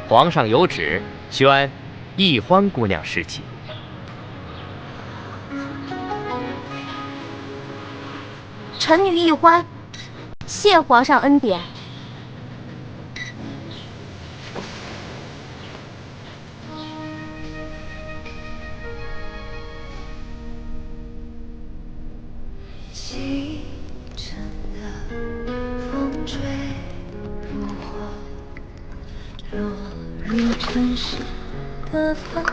皇上有旨，宣易欢姑娘侍寝。臣女易欢，谢皇上恩典。城市的繁华，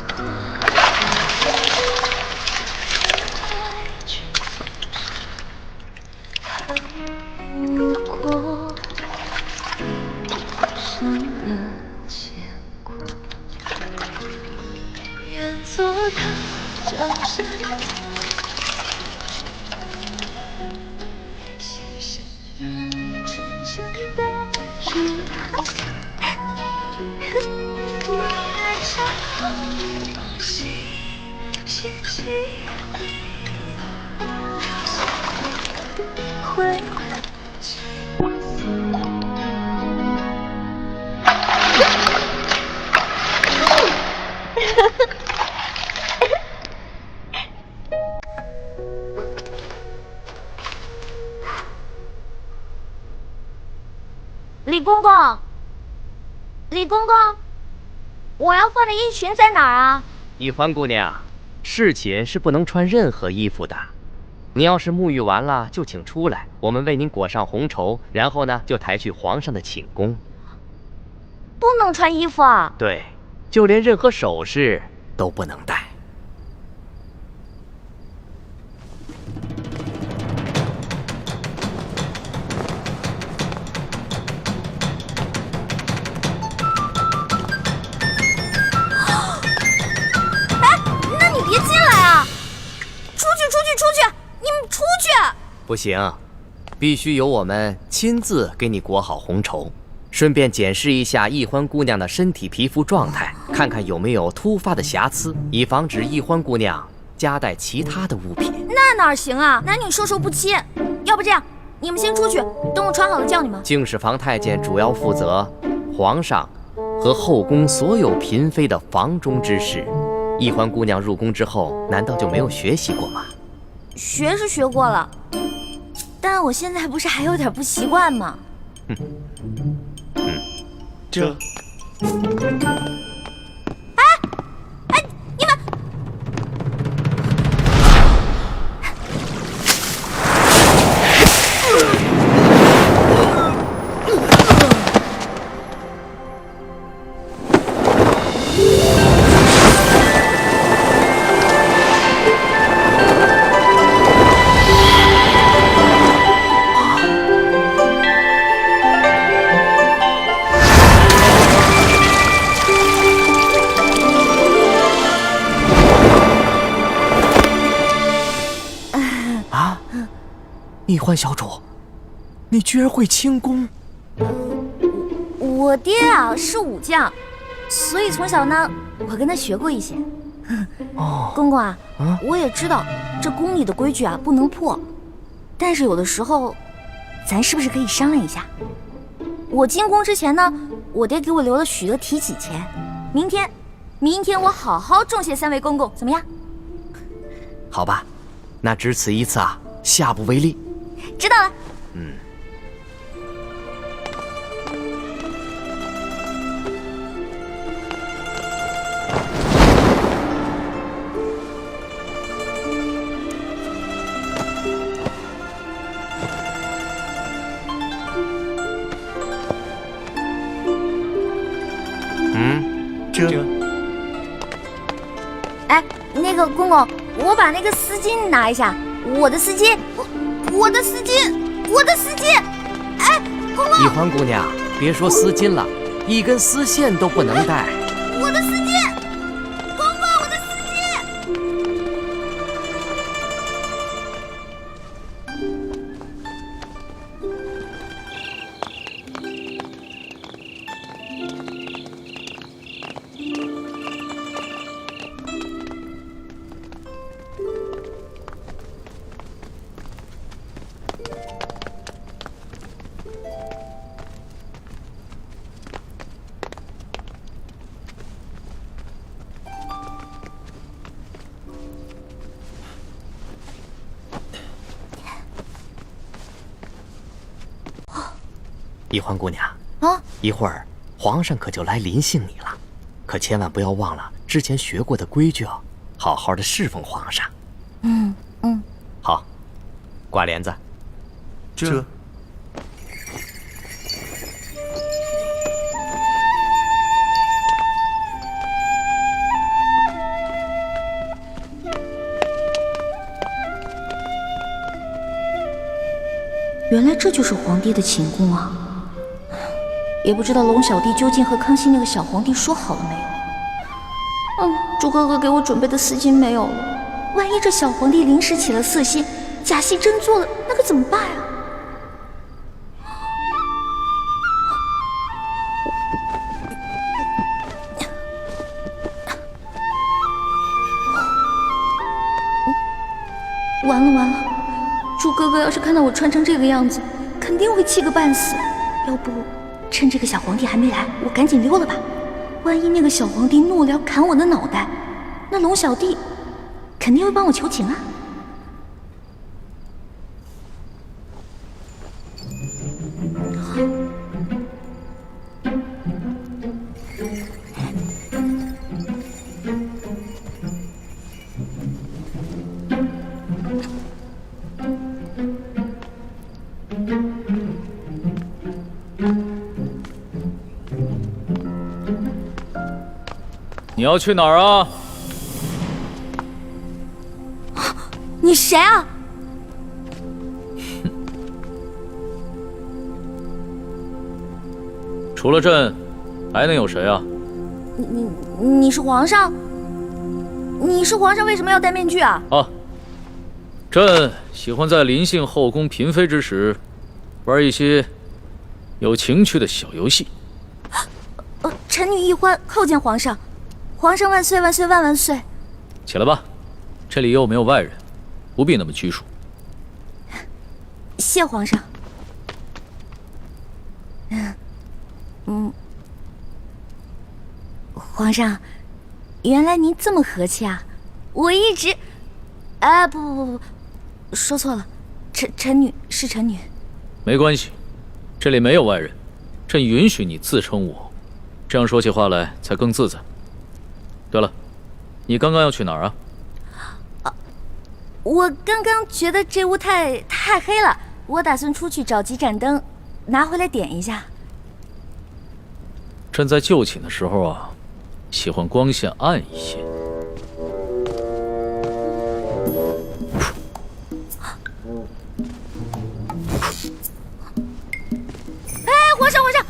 看不过上的牵挂，愿做他掌声会李公公，李公公，我要换的衣裙在哪儿啊？易欢姑娘，侍寝是不能穿任何衣服的。你要是沐浴完了，就请出来，我们为您裹上红绸，然后呢，就抬去皇上的寝宫。不能穿衣服啊？对，就连任何首饰都不能戴。别进来啊！出去！你们出去！不行，必须由我们亲自给你裹好红绸，顺便检视一下易欢姑娘的身体皮肤状态，看看有没有突发的瑕疵，以防止易欢姑娘夹带其他的物品。那哪行啊？男女授受不亲。要不这样，你们先出去，等我穿好了叫你们。敬事房太监主要负责皇上和后宫所有嫔妃的房中之事。易欢姑娘入宫之后，难道就没有学习过吗？学是学过了，但我现在不是还有点不习惯吗？这。哎，你们！易欢小主，你居然会轻功？我爹啊是武将，所以从小呢，我跟他学过一些。公公啊，我也知道这宫里的规矩啊不能破，但是有的时候，咱是不是可以商量一下？我进宫之前呢，我爹给我留了许多提起钱，明天我好好重谢3位公公，怎么样？好吧，那只此一次啊，下不为例。知道了。这。哎，那个公公，我把那个丝巾拿一下，我的丝巾。哎，公公！易欢姑娘，别说丝巾了，一根丝线都不能带。我的丝巾，公公，我的丝巾。易欢姑娘啊，一会儿皇上可就来临幸你了，可千万不要忘了之前学过的规矩哦，好好的侍奉皇上。嗯。好，挂帘子。这。原来这就是皇帝的寝宫啊！也不知道龙小弟究竟和康熙那个小皇帝说好了没有？猪哥哥给我准备的丝巾没有了，万一这小皇帝临时起了色心，假戏真做了，那可怎么办啊？完了！猪哥哥要是看到我穿成这个样子，肯定会气个半死。要不趁这个小皇帝还没来，我赶紧溜了吧。万一那个小皇帝怒了砍我的脑袋，那龙小弟肯定会帮我求情啊。你要去哪儿啊？你谁啊？除了朕，还能有谁啊？你是皇上？你是皇上，为什么要戴面具啊？啊，朕喜欢在临幸后宫嫔妃之时，玩一些有情趣的小游戏。臣女易欢叩见皇上，皇上万岁万岁万万岁！起来吧，这里又没有外人，不必那么拘束。谢皇上。皇上，原来您这么和气啊！我一直……不，说错了，臣女是臣女。没关系，这里没有外人，朕允许你自称我，这样说起话来才更自在。对了，你刚刚要去哪儿啊？我刚刚觉得这屋太黑了，我打算出去找几盏灯，拿回来点一下。朕在就寝的时候啊，喜欢光线暗一些。皇上，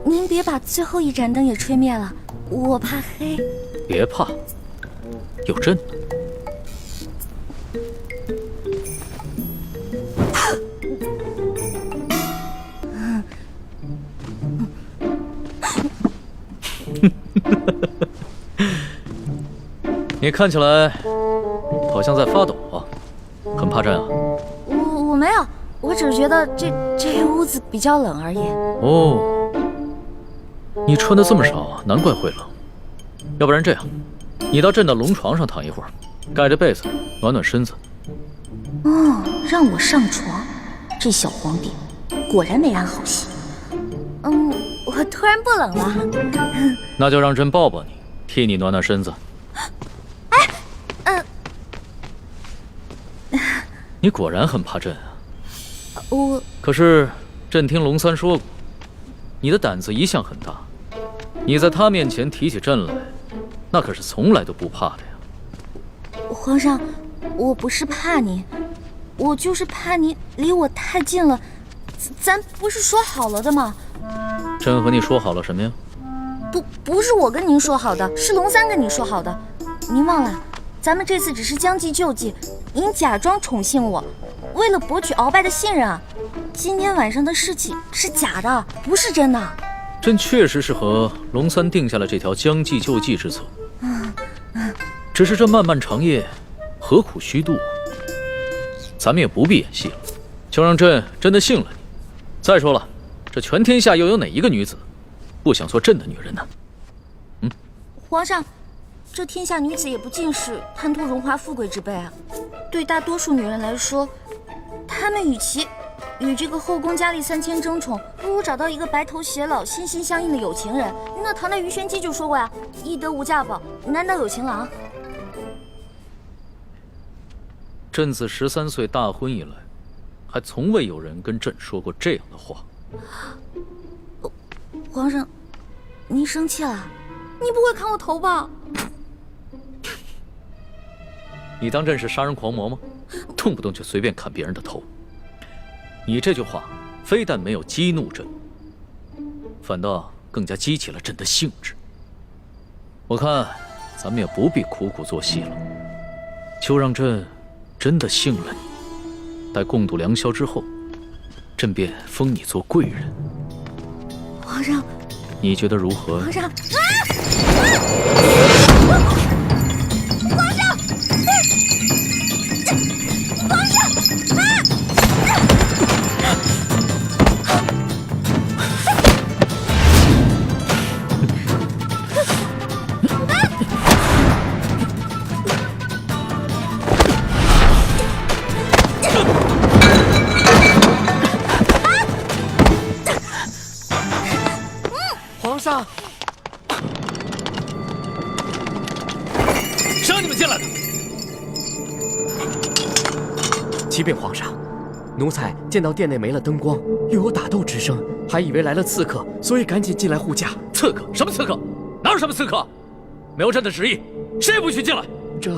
您别把最后一盏灯也吹灭了，我怕黑。别怕，有朕呢。你看起来好像在发抖啊，很怕朕啊？我没有，我只是觉得这屋子比较冷而已。哦，你穿的这么少啊，难怪会冷。要不然这样，你到朕的龙床上躺一会儿，盖着被子暖暖身子。让我上床，这小皇帝果然没安好心。我突然不冷了。那就让朕抱抱你，替你暖暖身子。你果然很怕朕啊！可是朕听龙三说过，你的胆子一向很大，你在他面前提起朕来，那可是从来都不怕的呀。皇上，我不是怕你，我就是怕你离我太近了。咱不是说好了的吗？朕和你说好了什么呀？不是我跟您说好的，是龙三跟你说好的。您忘了，咱们这次只是将计就计，您假装宠幸我，为了博取鳌拜的信任啊。今天晚上的事情是假的，不是真的。朕确实是和龙三定下了这条将计就计之策。只是这漫漫长夜，何苦虚度？咱们也不必演戏了，就让朕真的信了你。再说了，这全天下又有哪一个女子不想做朕的女人呢？皇上，这天下女子也不尽是贪图荣华富贵之辈啊。对大多数女人来说，她们与其与这个后宫佳丽3000争宠，不如找到一个白头偕老、心心相印的有情人。那唐代鱼玄机就说过呀：“易得无价宝，难得有情郎。”朕自13岁大婚以来，还从未有人跟朕说过这样的话。皇上，您生气了？你不会砍我头吧？你当朕是杀人狂魔吗？动不动就随便砍别人的头。你这句话非但没有激怒朕，反倒更加激起了朕的兴致。我看咱们也不必苦苦做戏了，就让朕真的信了你。待共度良宵之后，朕便封你做贵人。皇上，你觉得如何？皇上，皇上，谁让你们进来的？启禀皇上，奴才见到殿内没了灯光，又有打斗之声，还以为来了刺客，所以赶紧进来护驾。刺客？什么刺客？哪有什么刺客？没有朕的旨意，谁也不许进来。这……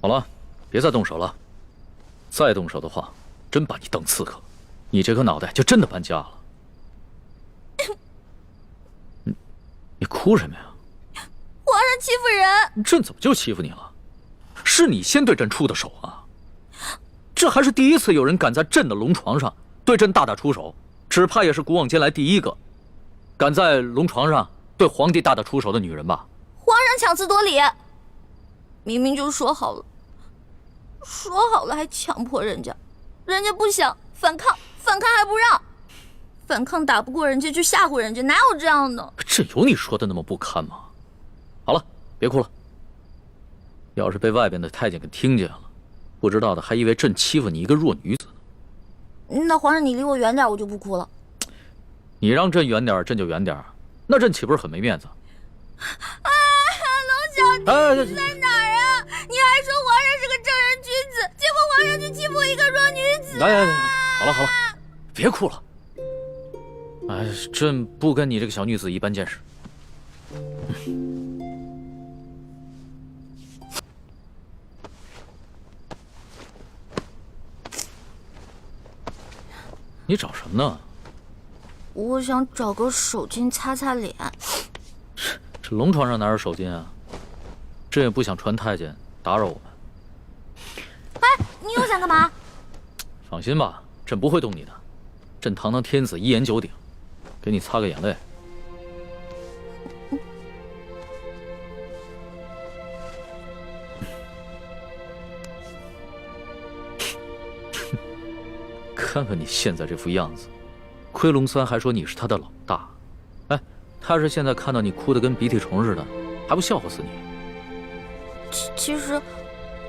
好了，别再动手了。再动手的话，真把你当刺客，你这颗脑袋就真的搬家了。你哭什么呀？皇上欺负人！朕怎么就欺负你了？是你先对朕出的手啊！这还是第一次有人敢在朕的龙床上对朕大打出手，只怕也是古往今来第一个敢在龙床上对皇帝大打出手的女人吧？皇上强词夺理，明明就说好了，还强迫人家，人家不想反抗还不让，反抗打不过人家就吓唬人家，哪有这样的？朕有你说的那么不堪吗？好了，别哭了。要是被外边的太监给听见了，不知道的还以为朕欺负你一个弱女子呢。那皇上你离我远点，我就不哭了。你让朕远点，朕就远点，那朕岂不是很没面子？龙小弟，你在哪儿啊？你还说皇上是个正人君子，结果皇上就欺负我一个弱女子。来，好了，别哭了。哎，朕不跟你这个小女子一般见识。你找什么呢？我想找个手巾擦擦脸。这龙床上哪有手巾啊？朕也不想传太监打扰我们。哎，你又想干嘛？放心吧，朕不会动你的。朕堂堂天子一言九鼎，给你擦个眼泪。看看你现在这副样子，亏龙三还说你是他的老大。哎，他是现在看到你哭得跟鼻涕虫似的，还不笑话死你？其实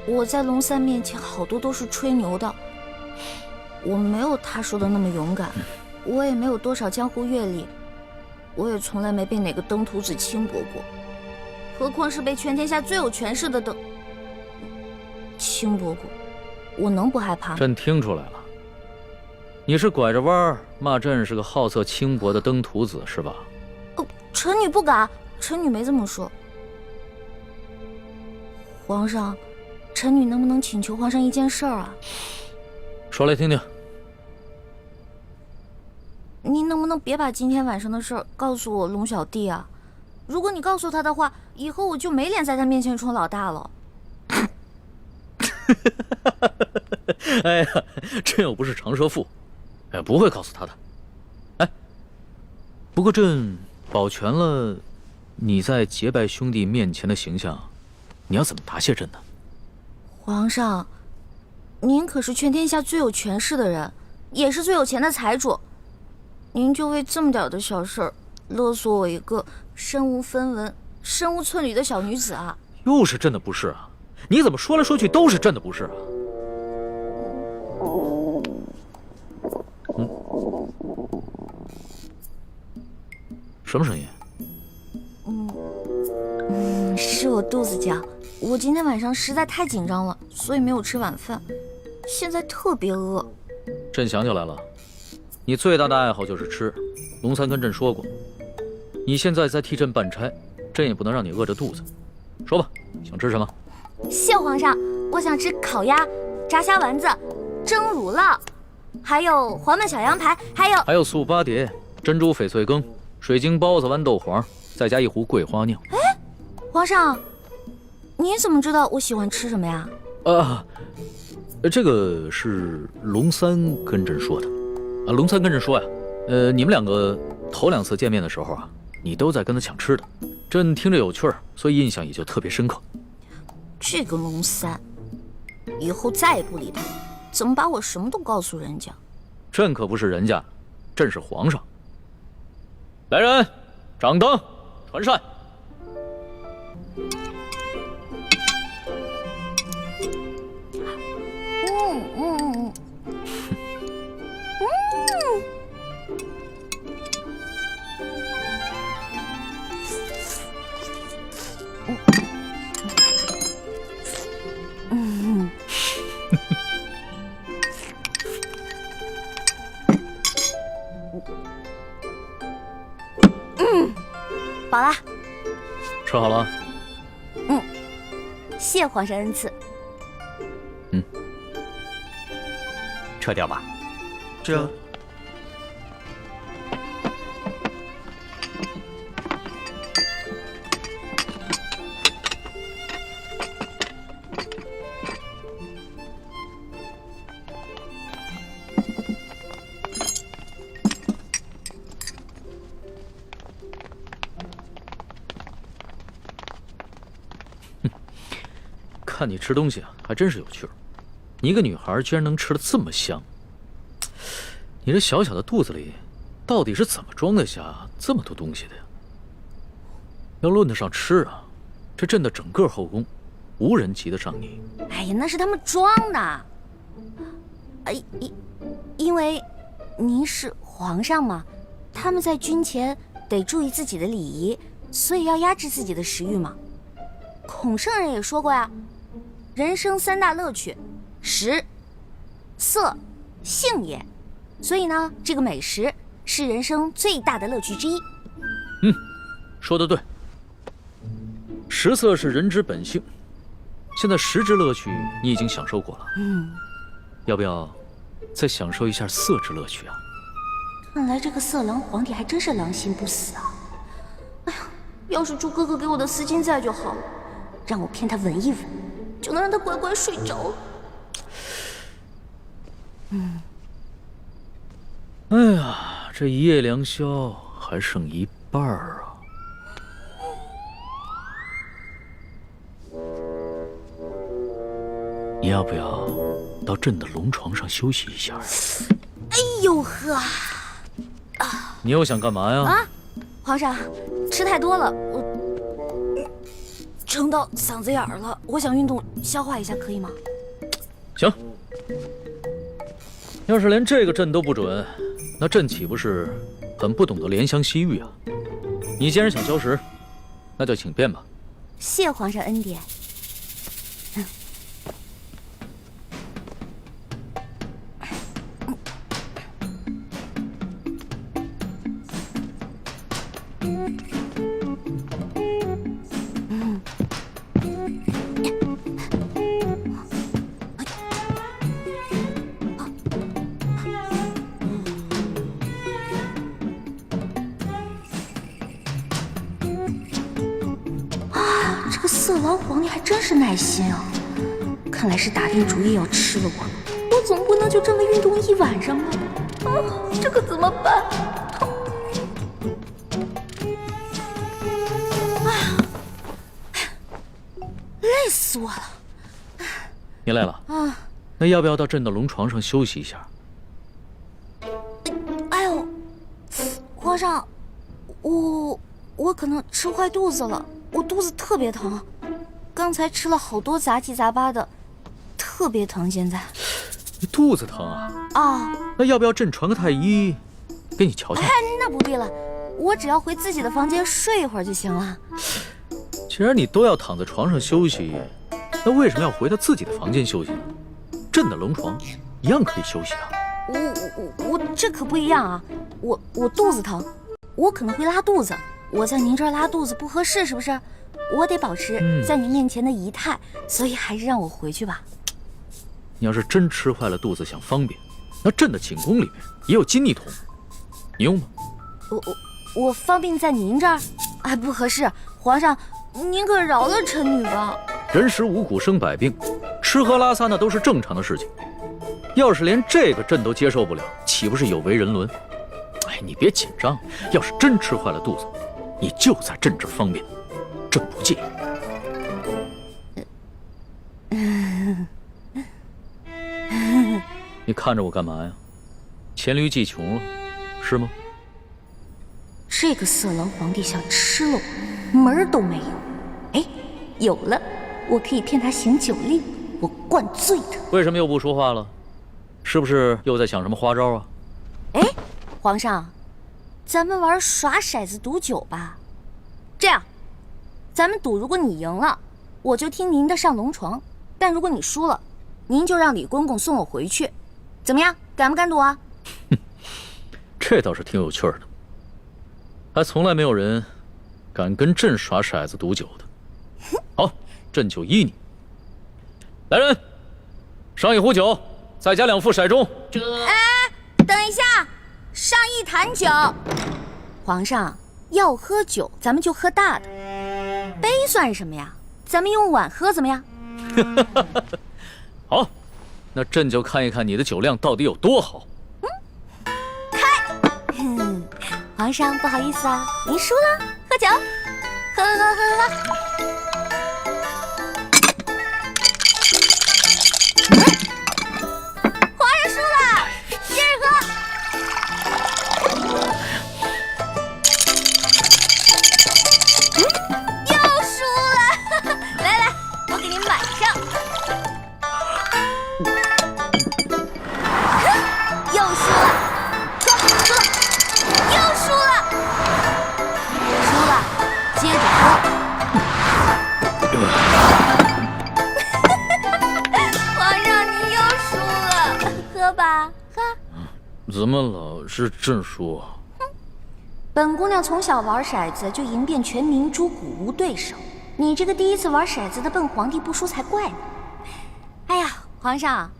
我在龙三面前好多都是吹牛的，我没有他说的那么勇敢，我也没有多少江湖阅历，我也从来没被哪个登徒子轻薄过，何况是被全天下最有权势的轻薄过，我能不害怕吗？朕听出来了，你是拐着弯儿骂朕是个好色轻薄的登徒子是吧？臣女不敢，臣女没这么说。皇上，臣女能不能请求皇上一件事儿啊？说来听听。您能不能别把今天晚上的事儿告诉我龙小弟啊？如果你告诉他的话，以后我就没脸在他面前充老大了。哎呀，朕又不是长舌妇，不会告诉他的。哎，不过朕保全了你在结拜兄弟面前的形象，你要怎么答谢朕呢？皇上，您可是全天下最有权势的人，也是最有钱的财主，您就为这么点的小事儿勒索我一个身无分文、身无寸缕的小女子啊。又是朕的不是啊！你怎么说来说去都是朕的不是啊？什么声音？是我肚子叫。我今天晚上实在太紧张了，所以没有吃晚饭，现在特别饿。朕想起来了，你最大的爱好就是吃。龙三跟朕说过，你现在在替朕办差，朕也不能让你饿着肚子。说吧，想吃什么？谢皇上，我想吃烤鸭、炸虾丸子、蒸乳酪，还有黄焖小羊排，还有素八碟、珍珠翡翠羹、水晶包子、豌豆黄，再加一壶桂花酿。皇上，你怎么知道我喜欢吃什么呀？这个是龙三跟朕说的。龙三跟朕说呀，你们两个头2次见面的时候啊，你都在跟他抢吃的，朕听着有趣儿，所以印象也就特别深刻。这个龙三，以后再也不理他，怎么把我什么都告诉人家？朕可不是人家，朕是皇上。来人，掌灯，传膳。饱啦。吃好了？谢皇上恩赐。撤掉吧。这看你吃东西啊，还真是有趣儿。你一个女孩居然能吃得这么香，你这小小的肚子里，到底是怎么装得下这么多东西的呀？要论得上吃啊，这朕的整个后宫，无人及得上你。哎呀，那是他们装的。因为您是皇上嘛，他们在军前得注意自己的礼仪，所以要压制自己的食欲嘛。孔圣人也说过呀，人生3大乐趣，食、色、性也。所以呢，这个美食是人生最大的乐趣之一。说得对。食色是人之本性，现在食之乐趣你已经享受过了，要不要再享受一下色之乐趣啊？看来这个色狼皇帝还真是狼心不死啊！哎呀，要是猪哥哥给我的丝巾在就好了，让我骗他闻一闻，就能让他乖乖睡着。哎呀，这一夜良宵还剩一半啊！你要不要到朕的龙床上休息一下？哎呦呵！你又想干嘛呀？皇上，吃太多了，我撑到嗓子眼儿了，我想运动消化一下，可以吗？行。要是连这个朕都不准，那朕岂不是很不懂得怜香惜玉啊？你既然想消食，那就请便吧。谢皇上恩典。这个色狼皇帝还真是耐心啊！看来是打定主意要吃了我总不能就这么运动一晚上吧？这可怎么办？累死我了！你累了啊？那要不要到朕的龙床上休息一下？哎呦，皇上，我可能吃坏肚子了，我肚子特别疼，刚才吃了好多杂七杂八的，特别疼。现在你肚子疼啊？啊，那要不要朕传个太医给你瞧瞧？那不必了，我只要回自己的房间睡一会儿就行了。既然你都要躺在床上休息，那为什么要回到自己的房间休息呢？朕的龙床一样可以休息啊。我这可不一样啊！我肚子疼，我可能会拉肚子。我在您这儿拉肚子不合适，是不是？我得保持在您面前的仪态，所以还是让我回去吧。你要是真吃坏了肚子想方便，那朕的寝宫里面也有金泥桶，你用吗？我方便在您这儿？哎，不合适，皇上，您可饶了臣女吧。人食五谷生百病，吃喝拉撒那都是正常的事情。要是连这个朕都接受不了，岂不是有违人伦？哎，你别紧张，要是真吃坏了肚子，你就在朕这儿方便，朕不介意。你看着我干嘛呀？黔驴技穷了，是吗？这个色狼皇帝想吃了我，门儿都没有。哎，有了，我可以骗他行酒令，我灌醉他。为什么又不说话了？是不是又在想什么花招啊？哎，皇上，咱们玩耍骰子赌酒吧。这样，咱们赌，如果你赢了，我就听您的上龙床；但如果你输了，您就让李公公送我回去。怎么样，敢不敢赌啊？这倒是挺有趣的，还从来没有人敢跟朕耍骰子赌酒的。好，朕就依你。来人，上一壶酒，再加2副骰盅。哎，等一下，上1坛酒。皇上要喝酒，咱们就喝大的，杯算什么呀？咱们用碗喝怎么样？好，那朕就看一看你的酒量到底有多好。皇上不好意思啊，您输了，喝酒，喝。皇上输了，接着喝。又输了，来，我给您满上。又输了，喝。又输了，接着喝。皇上，你又输了，喝吧，喝。怎么老是朕输啊？本姑娘从小玩骰子就赢遍全明珠谷，无对手。你这个第一次玩骰子的笨皇帝不输才怪呢。哎呀，皇上，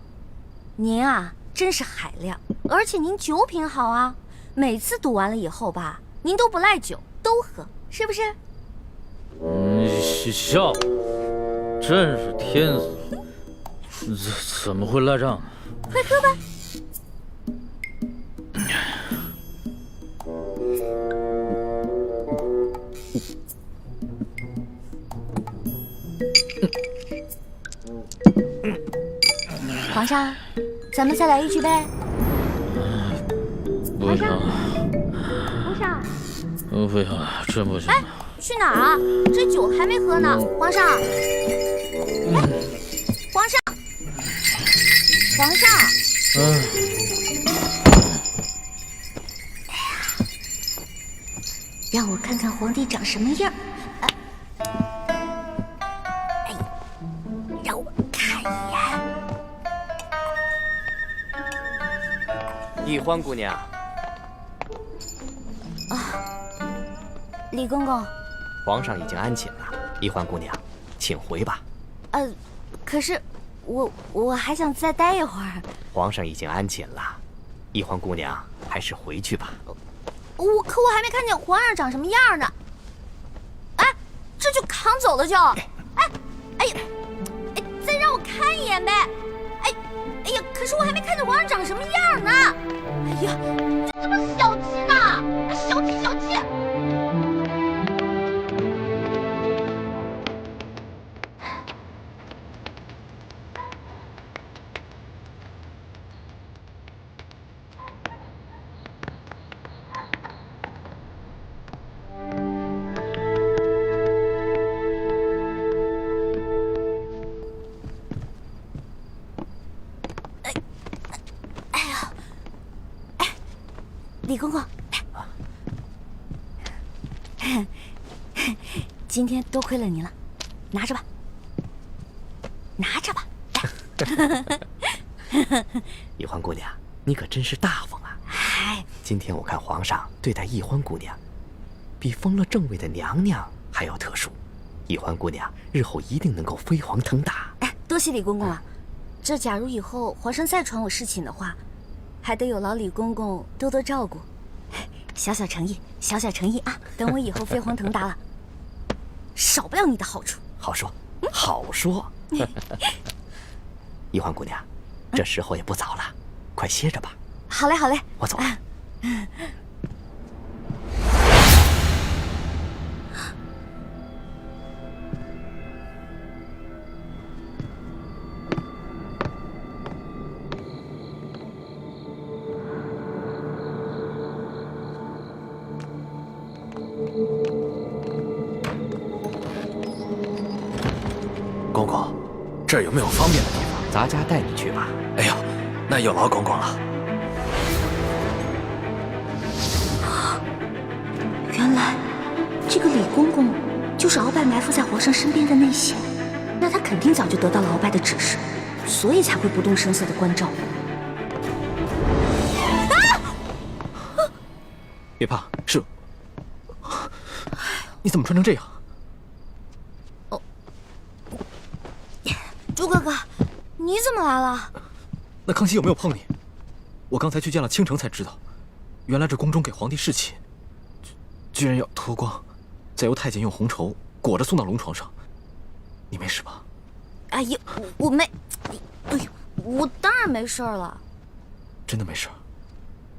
您啊真是海量，而且您酒品好啊。每次赌完了以后吧，您都不赖酒，都喝，是不是？笑，真是天死，怎么会赖账呢？快喝吧。皇上，咱们再来一局呗。不行，皇上，不行，真不行。哎，去哪儿啊？这酒还没喝呢，皇上。皇上，皇上。让我看看皇帝长什么样。让我看一眼。易欢姑娘。李公公，皇上已经安寝了，易欢姑娘，请回吧。可是我还想再待一会儿。皇上已经安寝了，易欢姑娘还是回去吧。可我还没看见皇上长什么样呢。哎，这就扛走了就。哎呀，再让我看一眼呗。哎呀，可是我还没看见皇上长什么样呢。哎呀，你就这么小气呢？小气。李公公，今天多亏了您了，拿着吧，拿着吧。易欢姑娘，你可真是大方啊！嗨，今天我看皇上对待易欢姑娘，比封了正位的娘娘还要特殊。易欢姑娘日后一定能够飞黄腾达。哎，多谢李公公了。这假如以后皇上再传我侍寝的话，还得有劳李公公多多照顾。小小诚意，小小诚意啊！等我以后飞黄腾达了，少不了你的好处。好说，好说。易欢姑娘，这时候也不早了，快歇着吧。好嘞，好嘞，我走了。公公，这儿有没有方便的地方？咱家带你去吧。哎呦，那有劳公公了。原来这个李公公就是鳌拜埋伏在皇上身边的内线，那他肯定早就得到了鳌拜的指示，所以才会不动声色的关照。别怕，是。你怎么穿成这样？朱哥哥，你怎么来了？那康熙有没有碰你？我刚才去见了倾城才知道，原来这宫中给皇帝侍寝，居然要脱光，再由太监用红绸裹着送到龙床上。你没事吧？哎呀，我没，哎呦，我当然没事了。真的没事。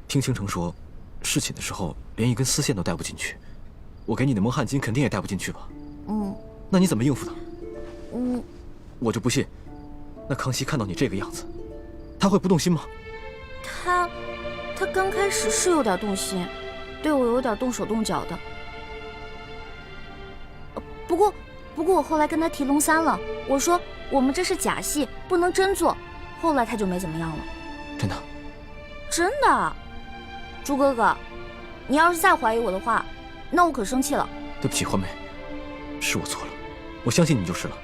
听倾城说，侍寝的时候连一根丝线都带不进去，我给你的蒙汗巾肯定也带不进去吧？嗯。那你怎么应付的？嗯。我就不信，那康熙看到你这个样子，他会不动心吗？他刚开始是有点动心，对我有点动手动脚的。不过我后来跟他提龙三了，我说我们这是假戏，不能真做。后来他就没怎么样了。真的？真的。朱哥哥，你要是再怀疑我的话，那我可生气了。对不起，欢梅，是我错了，我相信你就是了。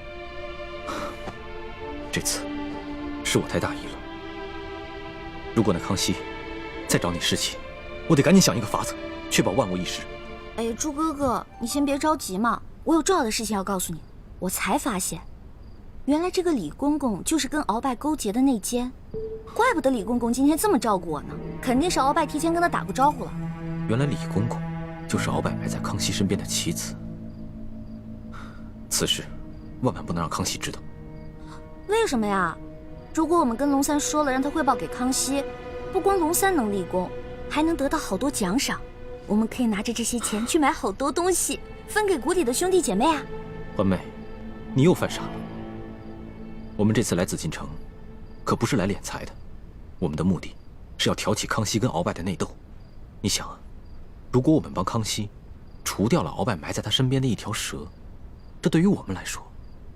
这次是我太大意了。如果那康熙再找你侍寝，我得赶紧想一个法子，确保万无一失。哎呀，朱哥哥，你先别着急嘛，我有重要的事情要告诉你。我才发现，原来这个李公公就是跟鳌拜勾结的内奸，怪不得李公公今天这么照顾我呢，肯定是鳌拜提前跟他打过招呼了。原来李公公就是鳌拜埋在康熙身边的棋子，此事万万不能让康熙知道。为什么呀？如果我们跟龙三说了，让他汇报给康熙，不光龙三能立功，还能得到好多奖赏。我们可以拿着这些钱去买好多东西，分给谷里的兄弟姐妹啊。欢妹，你又犯傻了。我们这次来紫禁城，可不是来敛财的，我们的目的是要挑起康熙跟鳌拜的内斗。你想啊，如果我们帮康熙除掉了鳌拜埋在他身边的一条蛇，这对于我们来说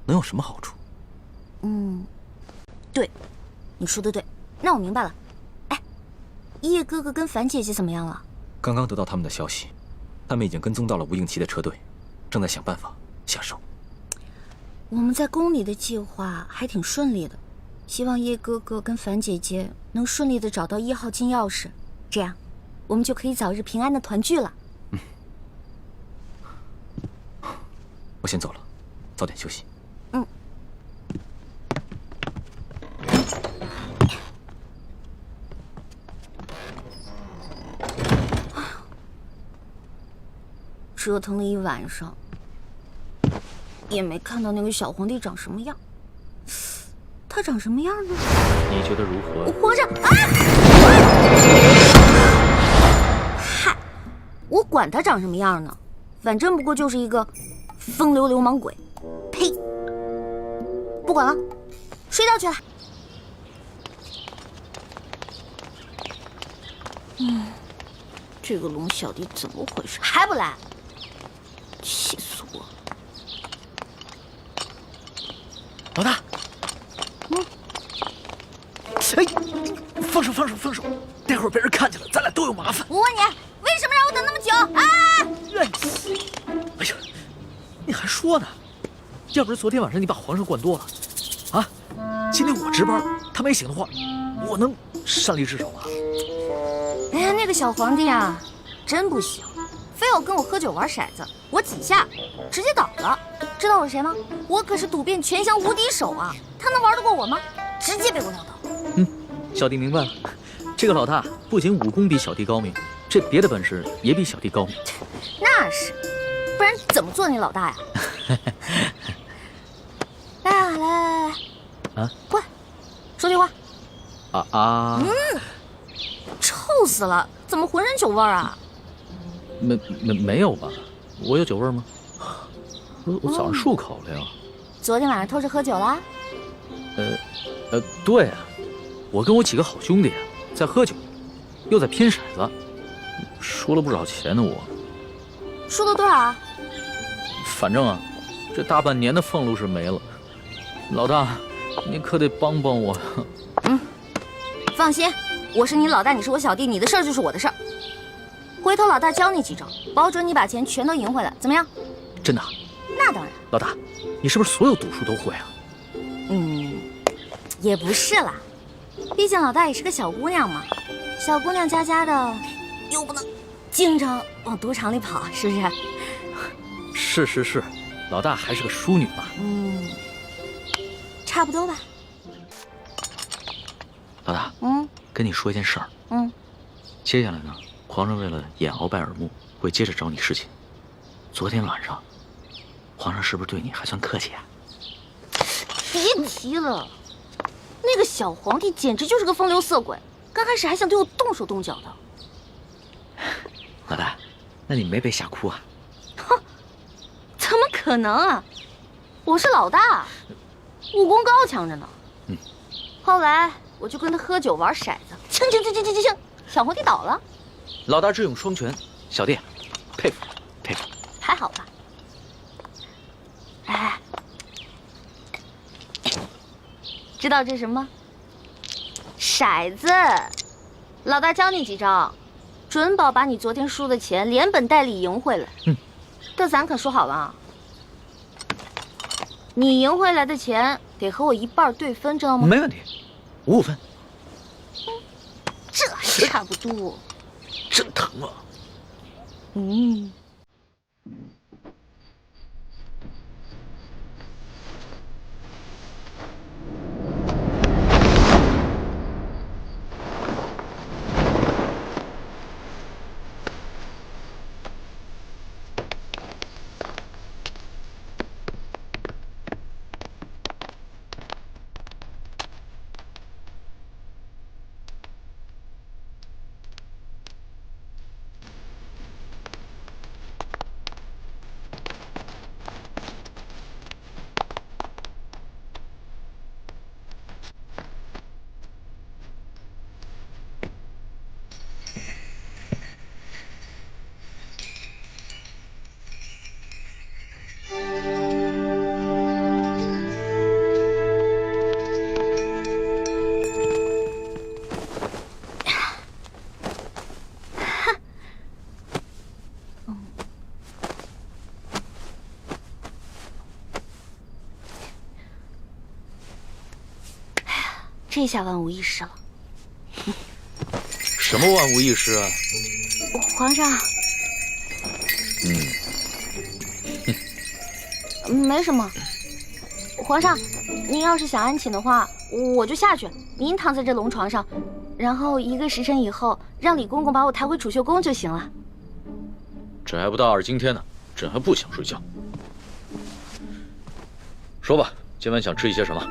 能有什么好处？对，你说的对，那我明白了。哎，叶哥哥跟樊姐姐怎么样了？刚刚得到他们的消息，他们已经跟踪到了吴应奇的车队，正在想办法下手。我们在宫里的计划还挺顺利的，希望叶哥哥跟樊姐姐能顺利的找到1号金钥匙，这样我们就可以早日平安的团聚了。我先走了，早点休息。折腾了一晚上，也没看到那个小皇帝长什么样。他长什么样呢？你觉得如何？皇上啊！嗨，我管他长什么样呢，反正不过就是一个风流流氓鬼。呸！不管了，睡觉去了。这个龙小弟怎么回事？还不来？气死我了！老大，哎，放手，待会儿被人看见了，咱俩都有麻烦。我问你，要不是昨天晚上你把皇上灌多了，啊，今天我值班，他没醒的话，我能擅离职守吗？哎呀，那个小皇帝啊，真不行，非要跟我喝酒玩骰子，我几下直接倒了。知道我是谁吗？我可是赌遍全乡无敌手啊！他能玩得过我吗？直接被我撂倒。小弟明白了，这个老大不仅武功比小弟高明，这别的本事也比小弟高明。那是，不然怎么做你老大呀？来啊，来，啊，过来，说句话。臭死了！怎么浑身酒味儿啊？没有吧？我有酒味吗？我早上漱口了呀。昨天晚上偷着喝酒啦？对啊，我跟我几个好兄弟啊，在喝酒，又在拼骰子，输了不少钱呢。我输了多少啊？反正啊，这大半年的俸禄是没了。老大，你可得帮帮我。放心，我是你老大，你是我小弟，你的事儿就是我的事儿。回头老大教你几招，保准你把钱全都赢回来，怎么样？真的？那当然。老大，你是不是所有赌术都会啊？也不是啦，毕竟老大也是个小姑娘嘛，小姑娘家家的，又不能经常往赌场里跑，是不是？是，老大还是个淑女嘛。差不多吧。老大，跟你说一件事儿。接下来呢，皇上为了掩鳌拜耳目，会接着找你侍寝。昨天晚上，皇上是不是对你还算客气啊？别提了，那个小皇帝简直就是个风流色鬼，刚开始还想对我动手动脚的。老大，那你没被吓哭啊？哼，怎么可能啊！我是老大，武功高强着呢。后来我就跟他喝酒玩骰子，锵，小皇帝倒了。老大智勇双全，小弟佩服。还好吧？哎，知道这是什么吗？骰子。老大教你几招，准保把你昨天输的钱连本带利赢回来。这咱可说好了啊，你赢回来的钱得和我一半对分，知道吗？没问题，55分。这还差不多。真疼啊！这下万无一失了。什么万无一失啊？皇上。没什么。皇上，您要是想安寝的话，我就下去，您躺在这龙床上，然后1个时辰以后，让李公公把我抬回储秀宫就行了。这还不到2更天呢，朕还不想睡觉。说吧，今晚想吃一些什么？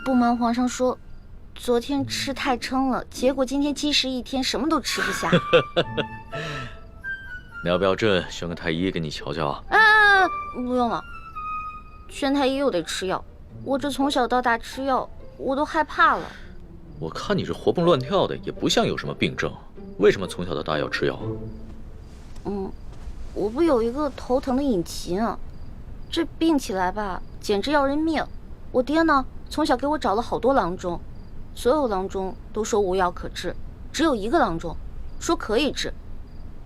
不瞒皇上说，昨天吃太撑了，结果今天积食一天，什么都吃不下。你要不要朕选个太医给你瞧瞧啊？不用了，宣太医又得吃药，我这从小到大吃药，我都害怕了。我看你这活蹦乱跳的，也不像有什么病症，为什么从小到大要吃药啊？我不有一个头疼的隐疾啊，这病起来吧，简直要人命。我爹呢，从小给我找了好多郎中，所有郎中都说无药可治，只有一个郎中说可以治，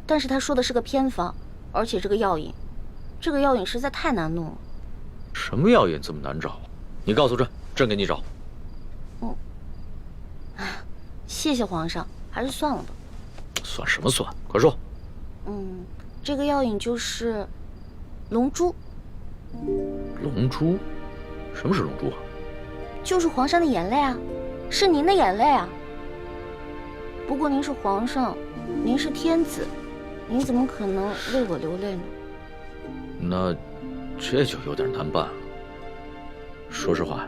但是他说的是个偏方，而且这个药引实在太难弄了。什么药引这么难找？你告诉朕，朕给你找。谢谢皇上，还是算了吧。算什么算？快说。这个药引就是龙珠。龙珠？什么是龙珠啊？就是皇上的眼泪啊，是您的眼泪啊。不过您是皇上，您是天子，您怎么可能为我流泪呢？那这就有点难办了。说实话，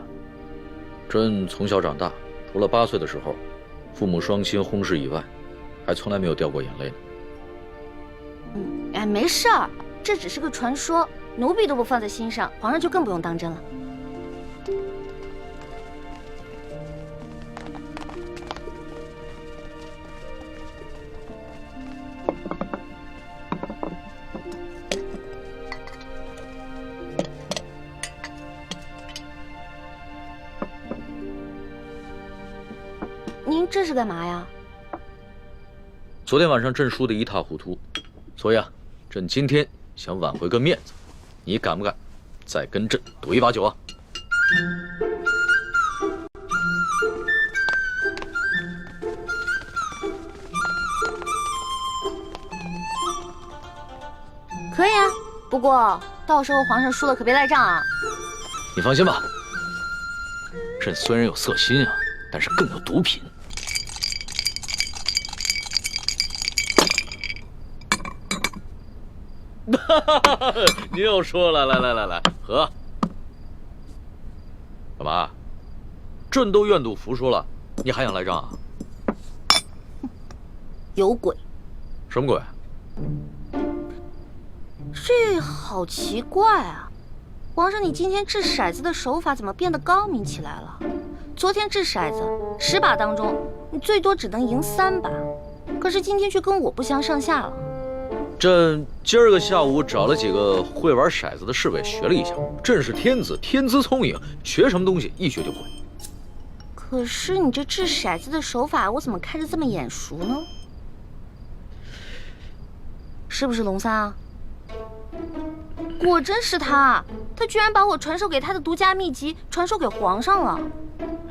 朕从小长大，除了8岁的时候，父母双亲轰逝以外，还从来没有掉过眼泪呢。哎，没事儿，这只是个传说，奴婢都不放在心上，皇上就更不用当真了。您这是干嘛呀？昨天晚上朕输得一塌糊涂，所以啊，朕今天想挽回个面子，你敢不敢再跟朕赌一把酒啊？可以啊，不过到时候皇上输了可别赖账啊。你放心吧，朕虽然有色心啊，但是更有毒品。你又说了，来，喝。干嘛？朕都愿赌服输了，你还想赖账啊？有鬼！什么鬼？这好奇怪啊！皇上，你今天掷骰子的手法怎么变得高明起来了？昨天掷骰子10把当中，你最多只能赢3把，可是今天却跟我不相上下了。朕今儿个下午找了几个会玩骰子的侍卫学了一下，朕是天子，天资聪颖，学什么东西一学就会。可是你这掷骰子的手法，我怎么看着这么眼熟呢？是不是龙三啊？果真是他，他居然把我传授给他的独家秘籍传授给皇上了。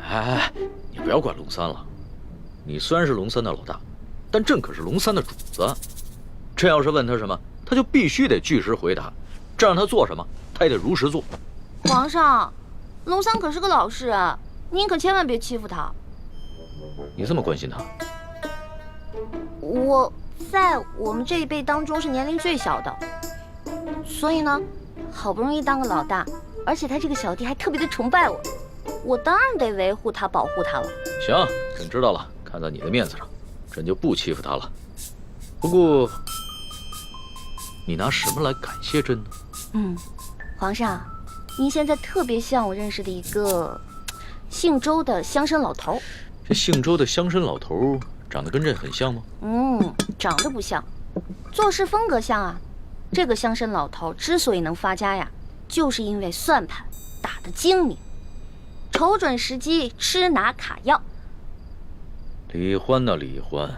哎，你不要管龙三了，你虽然是龙三的老大，但朕可是龙三的主子。朕要是问他什么，他就必须得据实回答，这让他做什么，他也得如实做。皇上，龙三可是个老实人，您可千万别欺负他。你这么关心他？我在我们这一辈当中是年龄最小的，所以呢，好不容易当个老大，而且他这个小弟还特别的崇拜我，我当然得维护他、保护他了。行，朕知道了，看在你的面子上，朕就不欺负他了。不过，你拿什么来感谢朕呢？皇上，您现在特别像我认识的一个姓周的乡绅老头。这姓周的乡绅老头长得跟朕很像吗？长得不像，做事风格像啊。这个乡绅老头之所以能发家呀，就是因为算盘打得精明，瞅准时机吃拿卡要。李欢呐，李欢，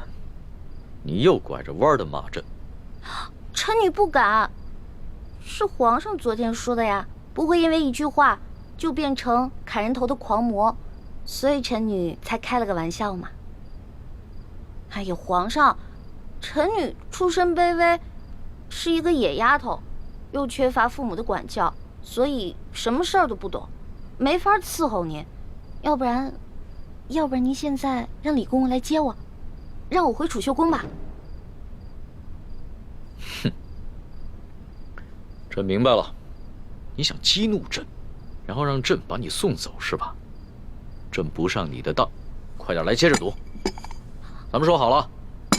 你又拐着弯的骂朕。臣女不敢，是皇上昨天说的呀，不会因为一句话就变成砍人头的狂魔，所以臣女才开了个玩笑嘛。哎呀，皇上，臣女出身卑微，是一个野丫头，又缺乏父母的管教，所以什么事儿都不懂，没法伺候您。要不然您现在让李公公来接我，让我回储秀宫吧。哼，朕明白了，你想激怒朕，然后让朕把你送走是吧？朕不上你的当，快点来接着赌。咱们说好了，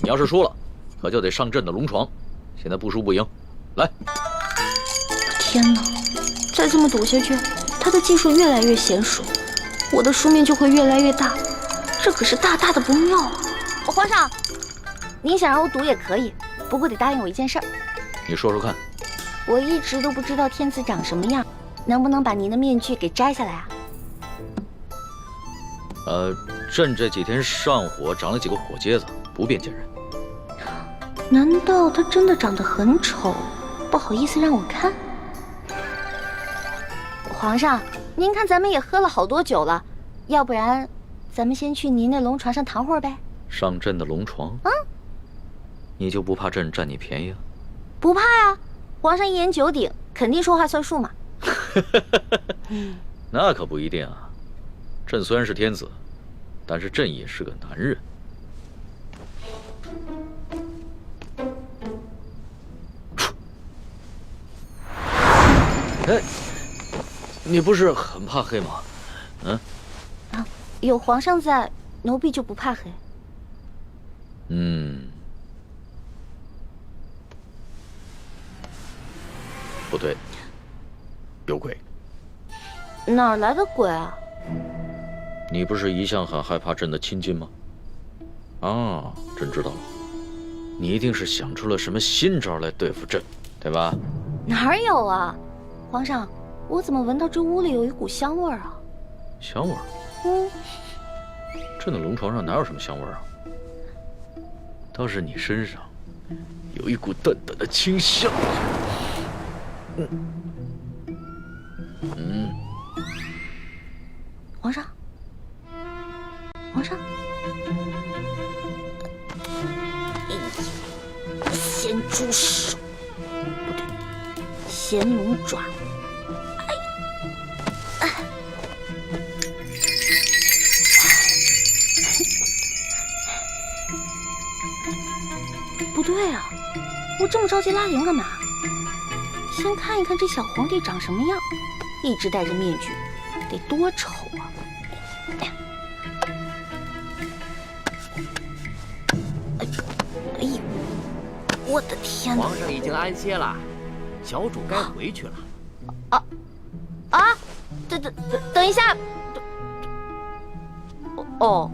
你要是输了，可就得上朕的龙床。现在不输不赢，来！天哪，再这么赌下去，他的技术越来越娴熟，我的输面就会越来越大，这可是大大的不妙啊！皇上，您想让我赌也可以，不过得答应我一件事儿。你说说看。我一直都不知道天子长什么样，能不能把您的面具给摘下来啊？朕这几天上火长了几个火疖子，不便见人。难道他真的长得很丑，不好意思让我看？皇上，您看咱们也喝了好多酒了，要不然咱们先去您那龙床上躺会儿呗？上朕的龙床？你就不怕朕占你便宜啊？不怕呀，皇上一言九鼎，肯定说话算数嘛。那可不一定啊。朕虽然是天子，但是朕也是个男人。哎，你不是很怕黑吗？有皇上在，奴婢就不怕黑。不对，有鬼。哪儿来的鬼啊？你不是一向很害怕朕的亲近吗？啊，朕知道了，你一定是想出了什么新招来对付朕，对吧？哪儿有啊？皇上，我怎么闻到这屋里有一股香味儿啊？香味儿？朕的龙床上哪有什么香味儿啊？倒是你身上有一股淡淡的清香。皇上，皇上，咸猪手，不对，咸龙爪。不对啊，我这么着急拉铃干嘛？先看一看这小皇帝长什么样，一直戴着面具，得多丑啊！哎呦，我的天哪！皇上已经安歇了，小主该回去了。等一下，哦。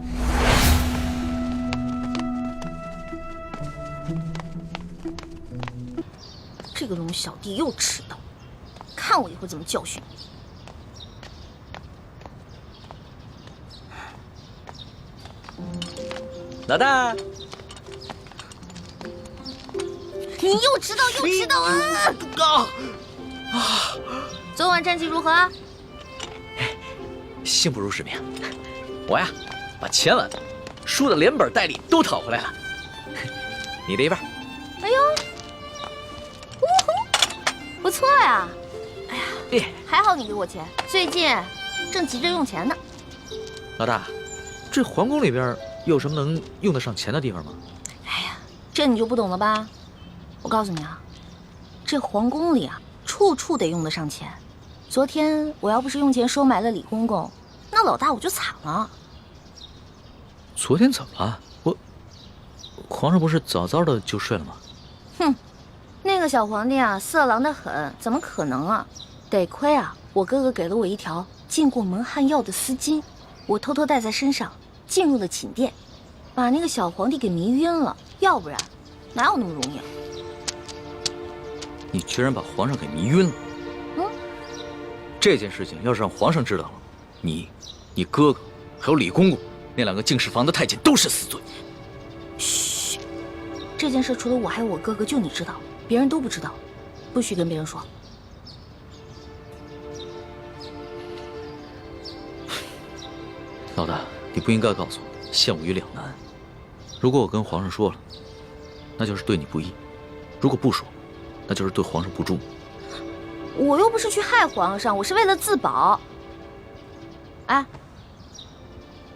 这个龙小弟又迟到，看我一会儿怎么教训你。老大，你又迟到啊！昨晚战绩如何啊？幸不辱使命，我呀，把前晚输的连本带利都讨回来了。你的一半。哎呦！不错呀，哎呀，还好你给我钱，最近正急着用钱呢。老大，这皇宫里边有什么能用得上钱的地方吗？哎呀，这你就不懂了吧？我告诉你啊，这皇宫里啊，处处得用得上钱。昨天我要不是用钱收买了李公公，那老大我就惨了。昨天怎么了？皇上不是早早的就睡了吗？哼。那个小皇帝啊，色狼得很，怎么可能啊？得亏啊，我哥哥给了我一条进过蒙汗药的丝巾，我偷偷带在身上，进入了寝殿，把那个小皇帝给迷晕了。要不然，哪有那么容易啊？你居然把皇上给迷晕了！这件事情要是让皇上知道了，你哥哥还有李公公那两个净室房的太监都是死罪。嘘，这件事除了我还有我哥哥，就你知道。别人都不知道，不许跟别人说。老大，你不应该告诉我，陷我于两难。如果我跟皇上说了，那就是对你不义；如果不说，那就是对皇上不忠。我又不是去害皇上，我是为了自保。哎，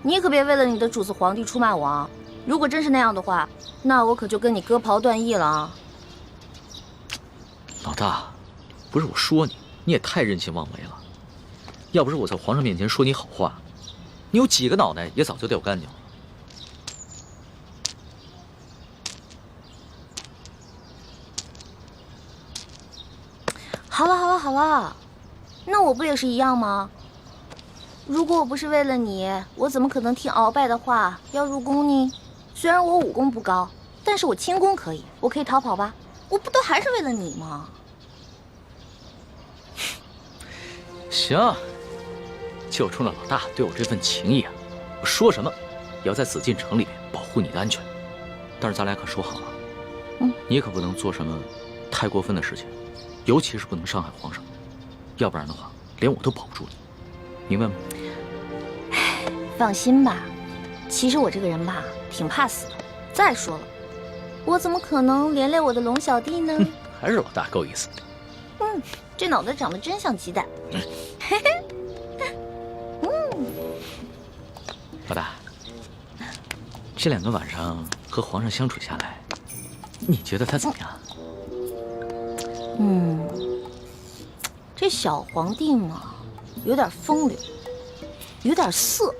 你可别为了你的主子皇帝出卖我啊！如果真是那样的话，那我可就跟你割袍断义了啊！老大，不是我说你，你也太任性妄为了。要不是我在皇上面前说你好话，你有几个脑袋也早就掉干净了。好了，那我不也是一样吗？如果我不是为了你，我怎么可能听鳌拜的话要入宫呢？虽然我武功不高，但是我轻功可以，我可以逃跑吧？我不都还是为了你吗？行，就冲着老大对我这份情谊啊，我说什么也要在紫禁城里面保护你的安全。但是咱俩可说好了，你可不能做什么太过分的事情，尤其是不能伤害皇上，要不然的话，连我都保不住你，明白吗？放心吧，其实我这个人吧，挺怕死的。再说了，我怎么可能连累我的龙小弟呢？还是老大够意思。这脑袋长得真像鸡蛋。老大，这2个晚上和皇上相处下来，你觉得他怎么样？这小皇帝嘛，有点风流，有点色，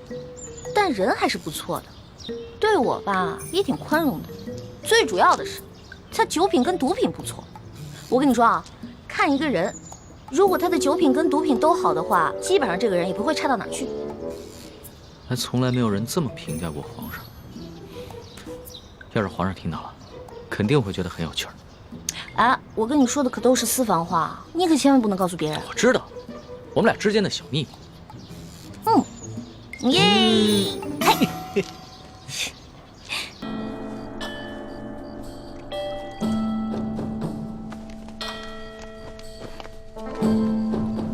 但人还是不错的。对我吧，也挺宽容的。最主要的是，他酒品跟毒品不错。我跟你说啊，看一个人，如果他的酒品跟毒品都好的话，基本上这个人也不会差到哪儿去。还从来没有人这么评价过皇上。要是皇上听到了，肯定会觉得很有趣儿。啊，我跟你说的可都是私房话，你可千万不能告诉别人。我知道，我们俩之间的小秘密。耶！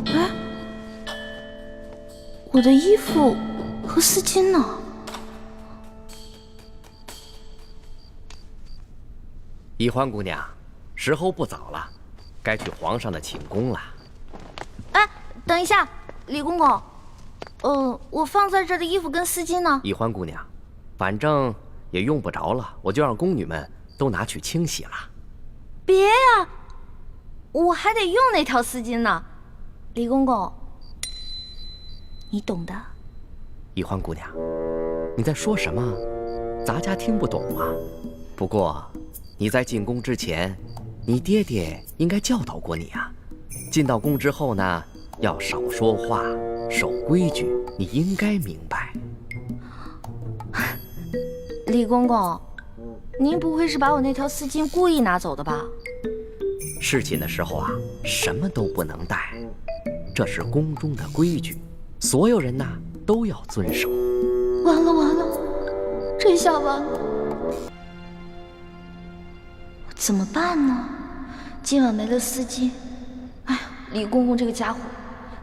哎，我的衣服和丝巾呢？宜欢姑娘，时候不早了，该去皇上的寝宫了。哎，等一下，李公公，我放在这儿的衣服跟丝巾呢？宜欢姑娘，反正也用不着了，我就让宫女们都拿去清洗了。别呀，我还得用那条丝巾呢。李公公，你懂的。宜欢姑娘，你在说什么？咱家听不懂啊。不过你在进宫之前，你爹爹应该教导过你啊。进到宫之后呢，要少说话，守规矩，你应该明白。李公公，您不会是把我那条丝巾故意拿走的吧？侍寝的时候啊，什么都不能带，这是宫中的规矩，所有人呐都要遵守。完了完了，这下完了，怎么办呢？今晚没了丝巾，哎呀，李公公这个家伙，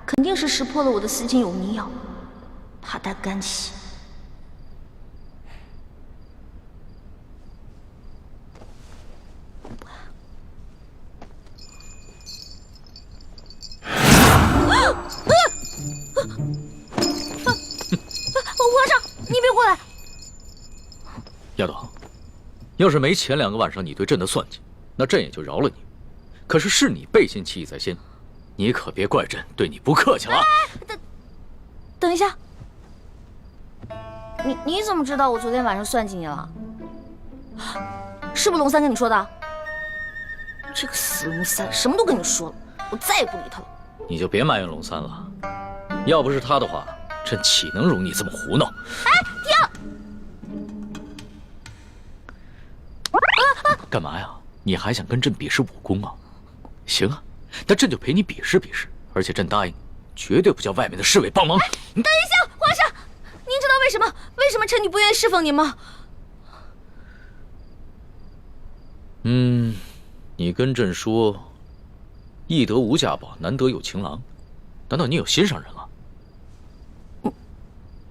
肯定是识破了我的丝巾有迷药，怕他干洗。皇上，你别过来！丫头，要是没前2个晚上你对朕的算计，那朕也就饶了你。可是你背信弃义在先，你可别怪朕对你不客气了。等一下，你怎么知道我昨天晚上算计你了？是不是龙三跟你说的？这个死龙三，什么都跟你说了，我再也不理他了。你就别埋怨龙三了，要不是他的话，朕岂能容你这么胡闹？哎，停！干嘛呀？你还想跟朕比试武功啊？行啊，那朕就陪你比试比试，而且朕答应，绝对不叫外面的侍卫帮忙。哎，等一下，皇上，您知道为什么臣女不愿意侍奉您吗？你跟朕说，易得无价宝，难得有情郎，难道你有心上人了？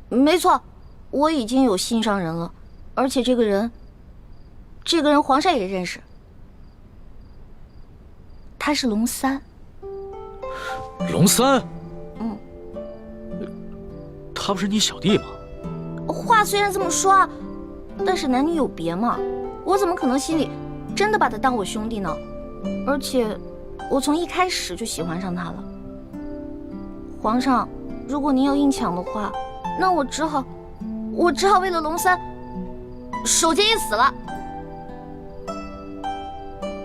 没错，我已经有心上人了，而且这个人皇上也认识，他是龙三。龙三？他不是你小弟吗？话虽然这么说啊，但是男女有别嘛，我怎么可能心里真的把他当我兄弟呢？而且我从一开始就喜欢上他了。皇上，如果您要硬抢的话，那我只好为了龙三守节一死了。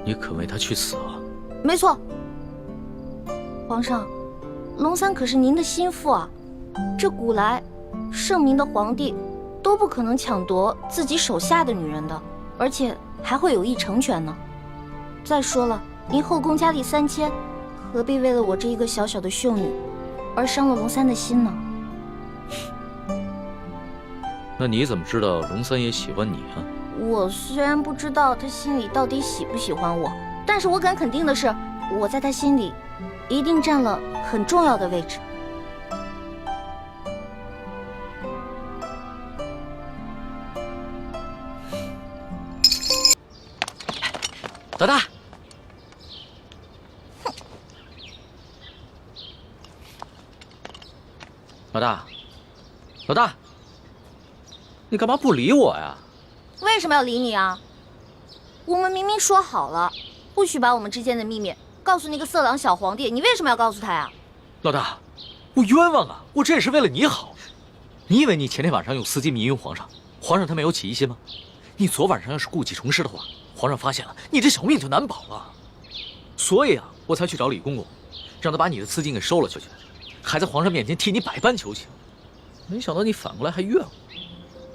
你肯为他去死啊？没错，皇上，龙三可是您的心腹啊，这古来圣明的皇帝都不可能抢夺自己手下的女人的，而且还会有意成全呢。再说了，您后宫佳丽3000，何必为了我这一个小小的秀女而伤了龙三的心呢？那你怎么知道龙三也喜欢你啊？我虽然不知道他心里到底喜不喜欢我，但是我敢肯定的是，我在他心里一定占了很重要的位置。老大，老大，老大，你干嘛不理我呀？为什么要理你啊？我们明明说好了，不许把我们之间的秘密告诉那个色狼小皇帝，你为什么要告诉他呀？老大，我冤枉啊！我这也是为了你好。你以为你前天晚上用丝巾迷晕皇上，皇上他没有起疑心吗？你昨晚上要是故技重施的话，皇上发现了，你这小命就难保了。所以啊，我才去找李公公，让他把你的丝巾给收了去，还在皇上面前替你百般求情。没想到你反过来还怨我，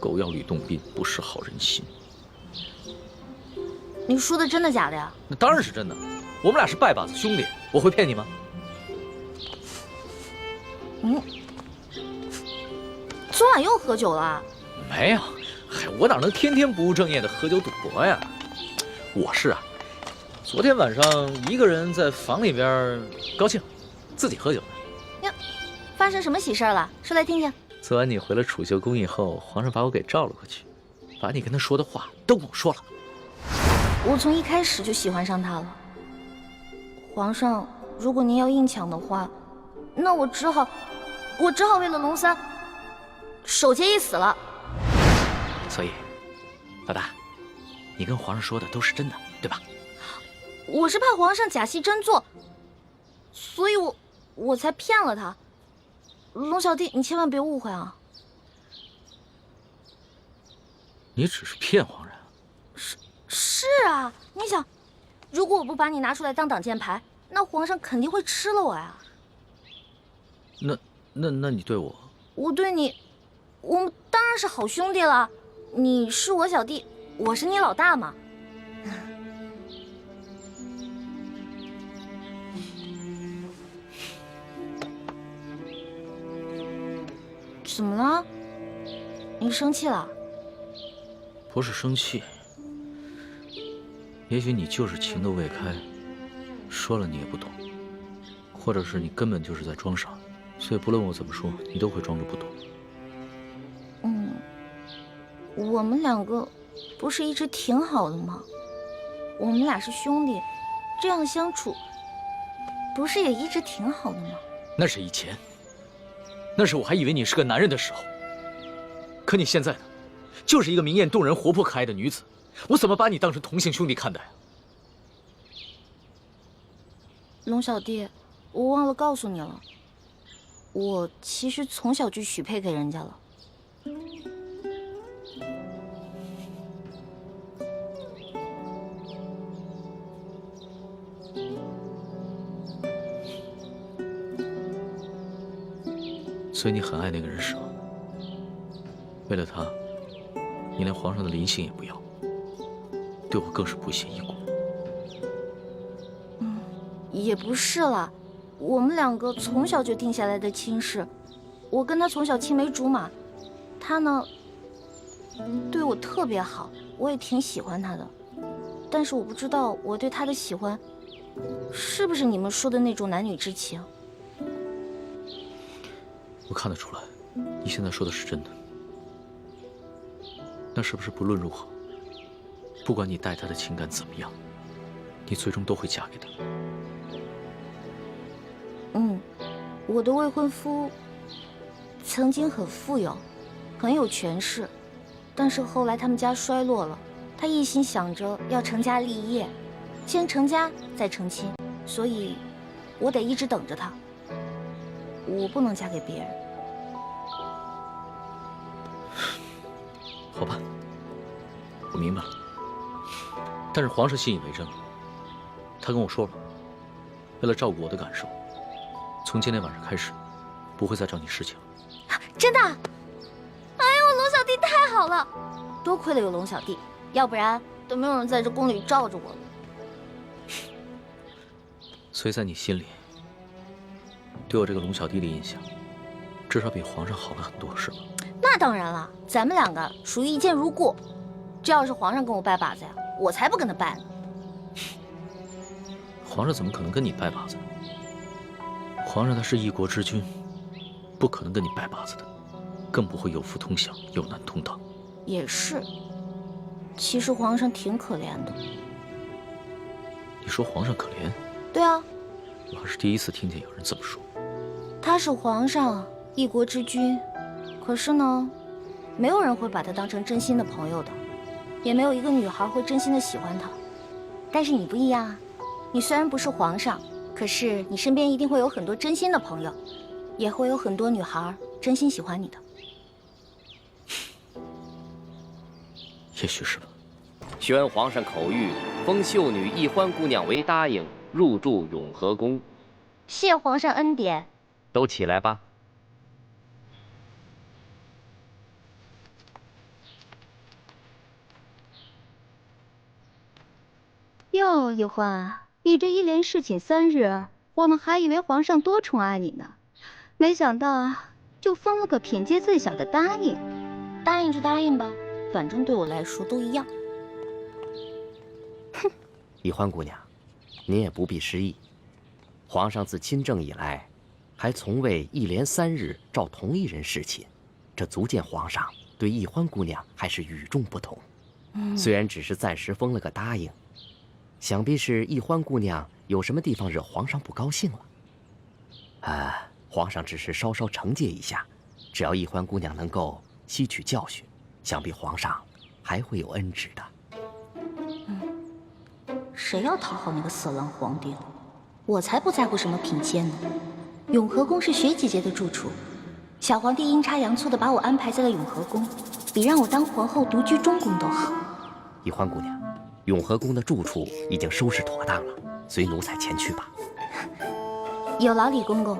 狗咬吕洞宾，不识好人心。你说的真的假的呀？那当然是真的，我们俩是拜把子兄弟，我会骗你吗？昨晚又喝酒了？没有，嗨，我哪能天天不务正业的喝酒赌博呀？我是啊，昨天晚上一个人在房里边高兴，自己喝酒呢。呀，发生什么喜事了？说来听听。昨晚你回了储秀宫以后，皇上把我给召了过去，把你跟他说的话都跟我说了。我从一开始就喜欢上他了。皇上，如果您要硬抢的话，那我只好为了龙三守节一死了。所以，老大，你跟皇上说的都是真的，对吧？我是怕皇上假戏真做，所以我才骗了他。龙小弟，你千万别误会啊！你只是骗皇上。是啊，你想，如果我不把你拿出来当挡箭牌，那皇上肯定会吃了我呀。那你对我？我对你，我们当然是好兄弟了。你是我小弟，我是你老大嘛。怎么了？你生气了？不是生气，也许你就是情窦未开，说了你也不懂，或者是你根本就是在装傻，所以不论我怎么说，你都会装着不懂。我们两个不是一直挺好的吗？我们俩是兄弟，这样相处不是也一直挺好的吗？那是以前，那是我还以为你是个男人的时候。可你现在呢，就是一个明艳动人、活泼可爱的女子，我怎么把你当成同性兄弟看待啊？龙小弟，我忘了告诉你了，我其实从小就许配给人家了。所以你很爱那个人是吗？为了他，你连皇上的临幸也不要，对我更是不屑一顾。也不是啦，我们两个从小就定下来的亲事，我跟他从小青梅竹马，他呢对我特别好，我也挺喜欢他的，但是我不知道我对他的喜欢是不是你们说的那种男女之情。我看得出来，你现在说的是真的。那是不是不论如何，不管你待他的情感怎么样，你最终都会嫁给他？我的未婚夫曾经很富有，很有权势，但是后来他们家衰落了，他一心想着要成家立业，先成家再成亲，所以我得一直等着他，我不能嫁给别人。好吧，我明白了。但是皇上信以为真了，他跟我说了，为了照顾我的感受，从今天晚上开始，不会再找你侍寝了。真的？哎呦，龙小弟太好了，多亏了有龙小弟，要不然都没有人在这宫里罩着我了。所以在你心里，对我这个龙小弟的印象，至少比皇上好了很多，是吗？那当然了，咱们两个属于一见如故。这要是皇上跟我拜把子呀，我才不跟他拜呢。皇上怎么可能跟你拜把子呢？皇上他是一国之君，不可能跟你拜把子的，更不会有福同享，有难同当。也是，其实皇上挺可怜的。你说皇上可怜？对啊，我还是第一次听见有人这么说。他是皇上，一国之君，可是呢，没有人会把他当成真心的朋友的，也没有一个女孩会真心的喜欢他。但是你不一样啊，你虽然不是皇上，可是你身边一定会有很多真心的朋友，也会有很多女孩真心喜欢你的。也许是吧。宣皇上口谕，封秀女易欢姑娘为答应，入住永和宫。谢皇上恩典。都起来吧。哟，易欢，你这一连侍寝3日，我们还以为皇上多宠爱你呢，没想到就封了个品阶最小的答应。答应就答应吧，反正对我来说都一样。哼，易欢姑娘，您也不必失意。皇上自亲政以来，还从未一连3日召同一人侍寝，这足见皇上对易欢姑娘还是与众不同。虽然只是暂时封了个答应，想必是易欢姑娘有什么地方惹皇上不高兴了。皇上只是稍稍惩戒一下，只要易欢姑娘能够吸取教训，想必皇上还会有恩旨的。谁要讨好那个色狼皇帝了？我才不在乎什么品阶呢。永和宫是雪姐姐的住处，小皇帝阴差阳错的把我安排在了永和宫，比让我当皇后独居中宫都好。易欢姑娘，永和宫的住处已经收拾妥当了，随奴才前去吧。有劳李公公。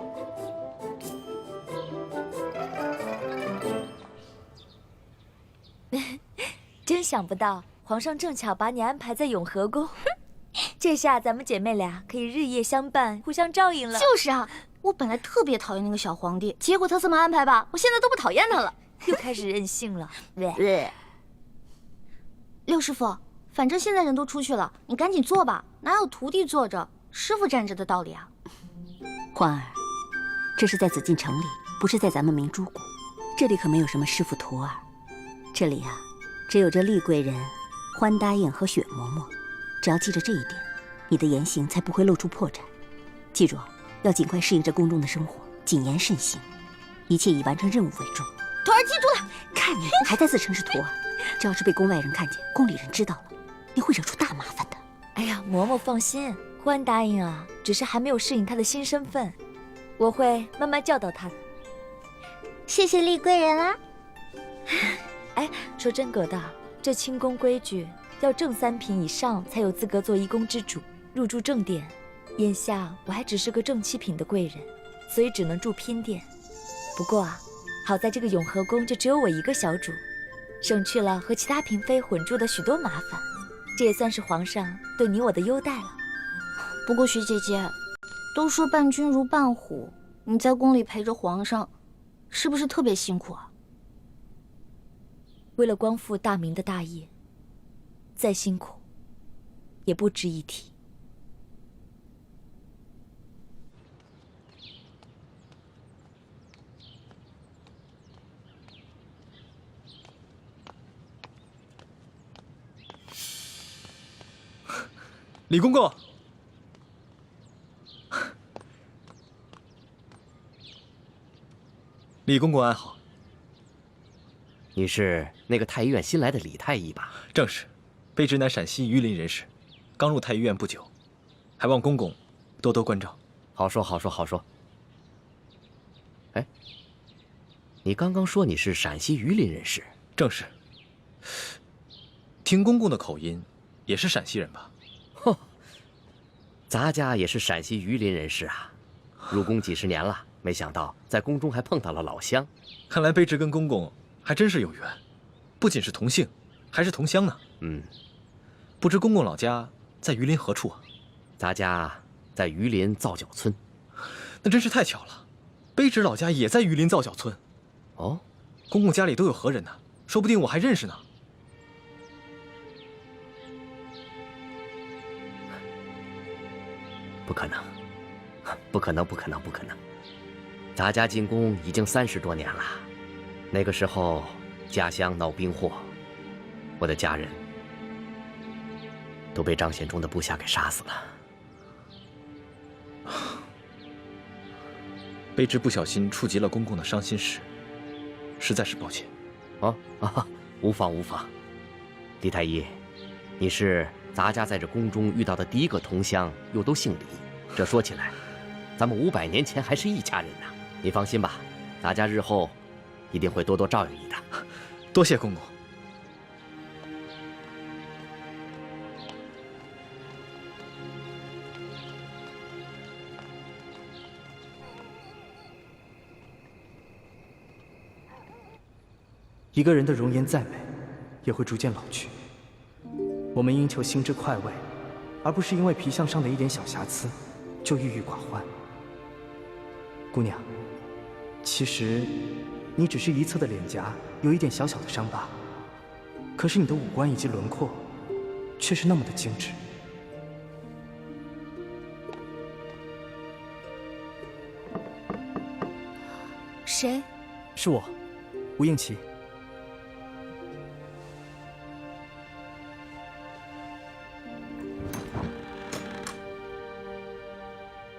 真想不到，皇上正巧把你安排在永和宫，这下咱们姐妹俩可以日夜相伴，互相照应了。就是啊，我本来特别讨厌那个小皇帝，结果他这么安排吧，我现在都不讨厌他了，又开始任性了。六师傅，反正现在人都出去了，你赶紧做吧，哪有徒弟坐着，师傅站着的道理啊？欢儿，这是在紫禁城里，不是在咱们明珠谷，这里可没有什么师傅徒儿，这里啊，只有这厉贵人、欢答应和雪嬷嬷。只要记着这一点，你的言行才不会露出破绽。记住，要尽快适应这宫中的生活，谨言慎行，一切以完成任务为重。徒儿记住了。看你还在自称是徒儿，这要是被宫外人看见，宫里人知道了，你会惹出大麻烦的。哎呀，嬷嬷放心，欢答应啊，只是还没有适应她的新身份，我会慢慢教导她的。谢谢厉贵人啦。哎，说真格的，这清宫规矩要正3品以上才有资格做一宫之主，入住正殿。眼下我还只是个正7品的贵人，所以只能住嫔殿。不过啊，好在这个永和宫就只有我一个小主，省去了和其他嫔妃混住的许多麻烦，这也算是皇上对你我的优待了。不过徐姐姐，都说伴君如伴虎，你在宫里陪着皇上，是不是特别辛苦啊？为了光复大明的大业，再辛苦也不值一提。李公公，李公公安好。你是那个太医院新来的李太医吧？正是，卑职乃陕西榆林人士，刚入太医院不久，还望公公多多关照。好说好说好说。哎，你刚刚说你是陕西榆林人士？正是。听公公的口音，也是陕西人吧？哼，咱家也是陕西榆林人士啊，入宫几十年了，没想到在宫中还碰到了老乡。看来卑职跟公公还真是有缘，不仅是同姓，还是同乡呢。不知公公老家在榆林何处啊？咱家在榆林皂角村。那真是太巧了，卑职老家也在榆林皂角村。哦，公公家里都有何人呢？说不定我还认识呢。不可能，不可能，不可能，不可能！咱家进宫已经30多年了，那个时候家乡闹兵祸，我的家人都被张献忠的部下给杀死了。卑职不小心触及了公公的伤心事，实在是抱歉。无妨无妨。李太医，你是咱家在这宫中遇到的第一个同乡，又都姓李，这说起来，咱们500年前还是一家人呢。你放心吧，咱家日后一定会多多照应你的。多谢公公。一个人的容颜再美，也会逐渐老去。我们应求心之快慰，而不是因为皮相上的一点小瑕疵就郁郁寡欢。姑娘，其实你只是一侧的脸颊有一点小小的伤疤，可是你的五官以及轮廓却是那么的精致。谁？是我，吴应奇。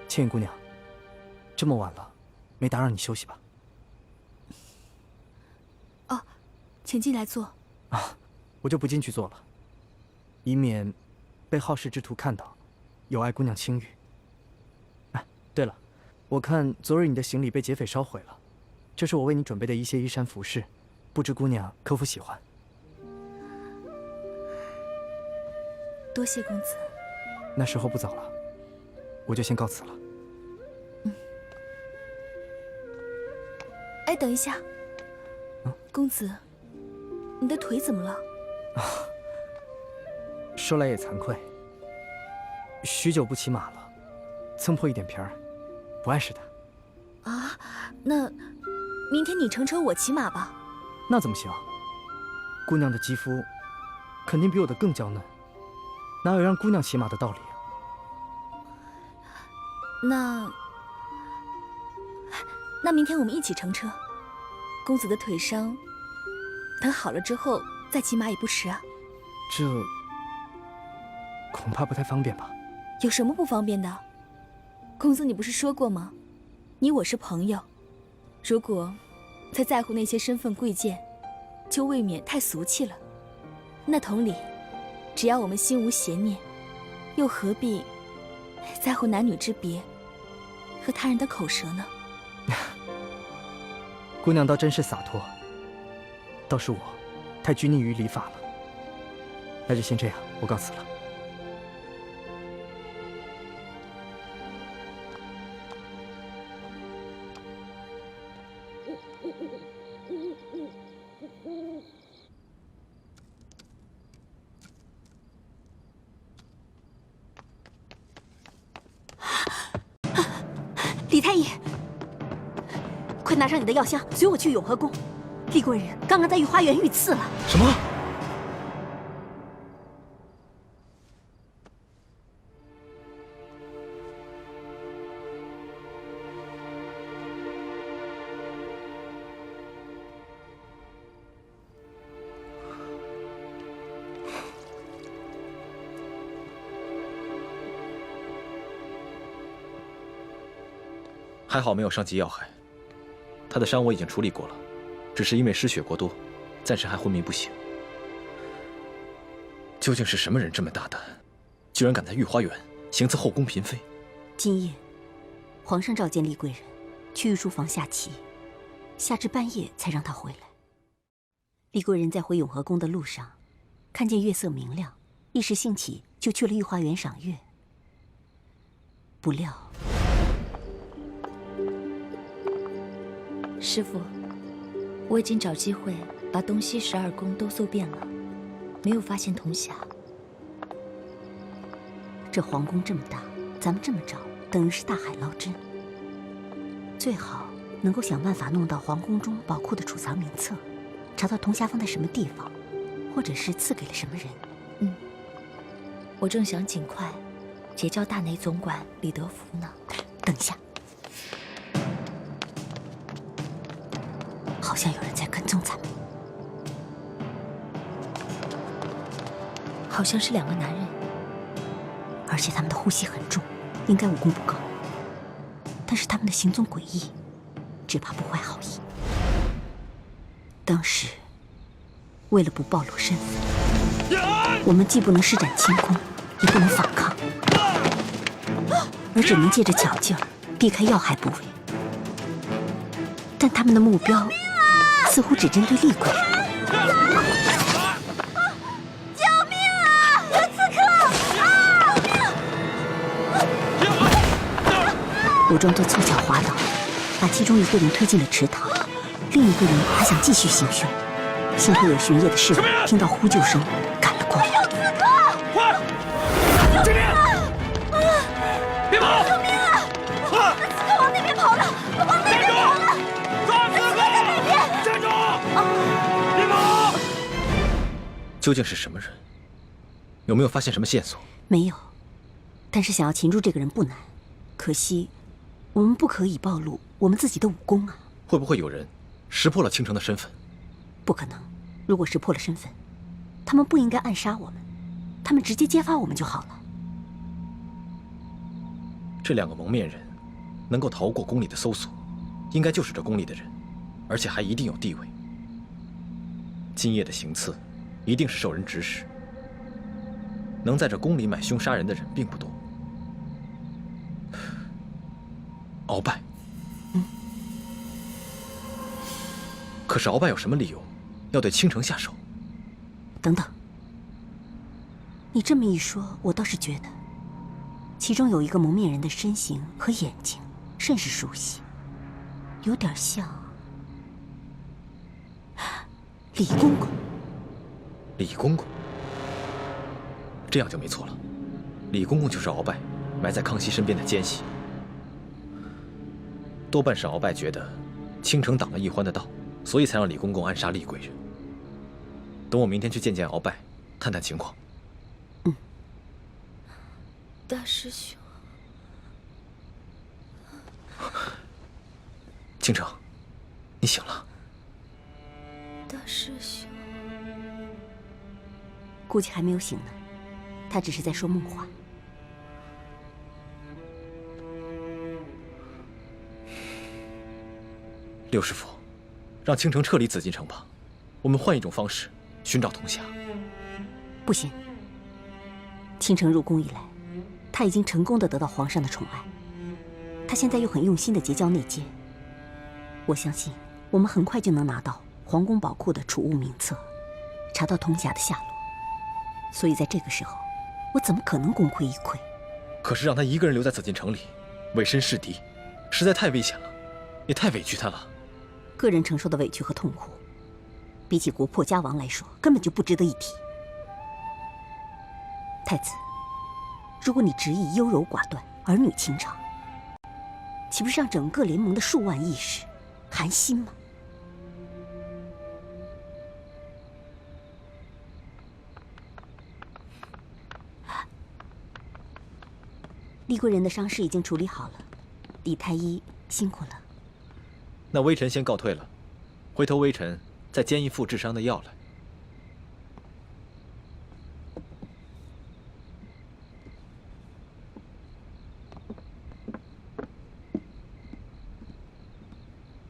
倩影姑娘，这么晚了，没打扰你休息吧？哦，请进来坐。我就不进去坐了，以免被好事之徒看到，有碍姑娘清誉。哎，对了，我看昨日你的行李被劫匪烧毁了，这是我为你准备的一些衣衫服饰，不知姑娘可否喜欢？多谢公子。那时候不早了，我就先告辞了。哎，等一下，公子，你的腿怎么了？说来也惭愧，许久不骑马了，蹭破一点皮儿，不碍事的。啊，那明天你乘车，我骑马吧。那怎么行？姑娘的肌肤肯定比我的更娇嫩，哪有让姑娘骑马的道理啊？那明天我们一起乘车。公子的腿伤，等好了之后再骑马也不迟啊。这恐怕不太方便吧？有什么不方便的？公子，你不是说过吗？你我是朋友，如果再在乎那些身份贵贱，就未免太俗气了。那同理，只要我们心无邪念，又何必在乎男女之别和他人的口舌呢？姑娘倒真是洒脱，倒是我太拘泥于礼法了。那就先这样，我告辞了。李太医，快拿上你的药箱，随我去永和宫。厉贵人刚刚在御花园遇刺了。什么？还好没有伤及要害，他的伤我已经处理过了，只是因为失血过多，暂时还昏迷不醒。究竟是什么人这么大胆，居然敢在御花园行刺后宫嫔妃？今夜，皇上召见厉贵人去御书房下棋，下至半夜才让他回来。厉贵人在回永和宫的路上，看见月色明亮，一时兴起就去了御花园赏月。不料，师父，我已经找机会把东西12宫都搜遍了，没有发现铜匣。这皇宫这么大，咱们这么找，等于是大海捞针。最好能够想办法弄到皇宫中宝库的储藏名册，查到铜匣放在什么地方，或者是赐给了什么人。我正想尽快结交大内总管李德福呢。等一下。好像有人在跟踪咱们。好像是2个男人，而且他们的呼吸很重，应该武功不高。但是他们的行踪诡异，只怕不怀好意。当时，为了不暴露身份，我们既不能施展轻功，也不能反抗，而只能借着巧劲儿避开要害部位。但他们的目标似乎只针对厉鬼人。我装作凑巧滑倒，把其中一个人推进了池塘，另一个人还想继续行凶。幸亏有巡夜的侍卫听到呼救声赶了过来。有刺客！快！这边！别跑！救命啊！刺客往那边跑了！往那边跑了！抓刺客！在那边！站住！别跑！究竟是什么人？有没有发现什么线索？没有，但是想要擒住这个人不难，可惜我们不可以暴露我们自己的武功啊！会不会有人识破了倾城的身份？不可能，如果识破了身份，他们不应该暗杀我们，他们直接揭发我们就好了。这2个蒙面人能够逃过宫里的搜索，应该就是这宫里的人，而且还一定有地位。今夜的行刺一定是受人指使，能在这宫里买凶杀人的人并不多。鳌拜，可是鳌拜有什么理由要对倾城下手？等等，你这么一说，我倒是觉得，其中有一个蒙面人的身形和眼睛甚是熟悉，有点像李公公。李公公，这样就没错了。李公公就是鳌拜埋在康熙身边的奸细。多半是鳌拜觉得倾城挡了易欢的道，所以才让李公公暗杀厉贵人。等我明天去见见鳌拜，探探情况。大师兄，倾城，你醒了。大师兄，估计还没有醒呢，他只是在说梦话。六师傅，让倾城撤离紫禁城吧，我们换一种方式寻找童霞。不行，倾城入宫以来，他已经成功的得到皇上的宠爱，他现在又很用心的结交内奸，我相信我们很快就能拿到皇宫宝库的储物名册，查到童霞的下落。所以在这个时候，我怎么可能功亏一篑？可是让他一个人留在紫禁城里，委身侍敌，实在太危险了，也太委屈他了。个人承受的委屈和痛苦，比起国破家亡来说，根本就不值得一提。太子，如果你执意优柔寡断、儿女情长，岂不是让整个联盟的数万义士寒心吗？厉贵人的伤势已经处理好了，李太医辛苦了。那微臣先告退了，回头微臣再煎一副治伤的药来。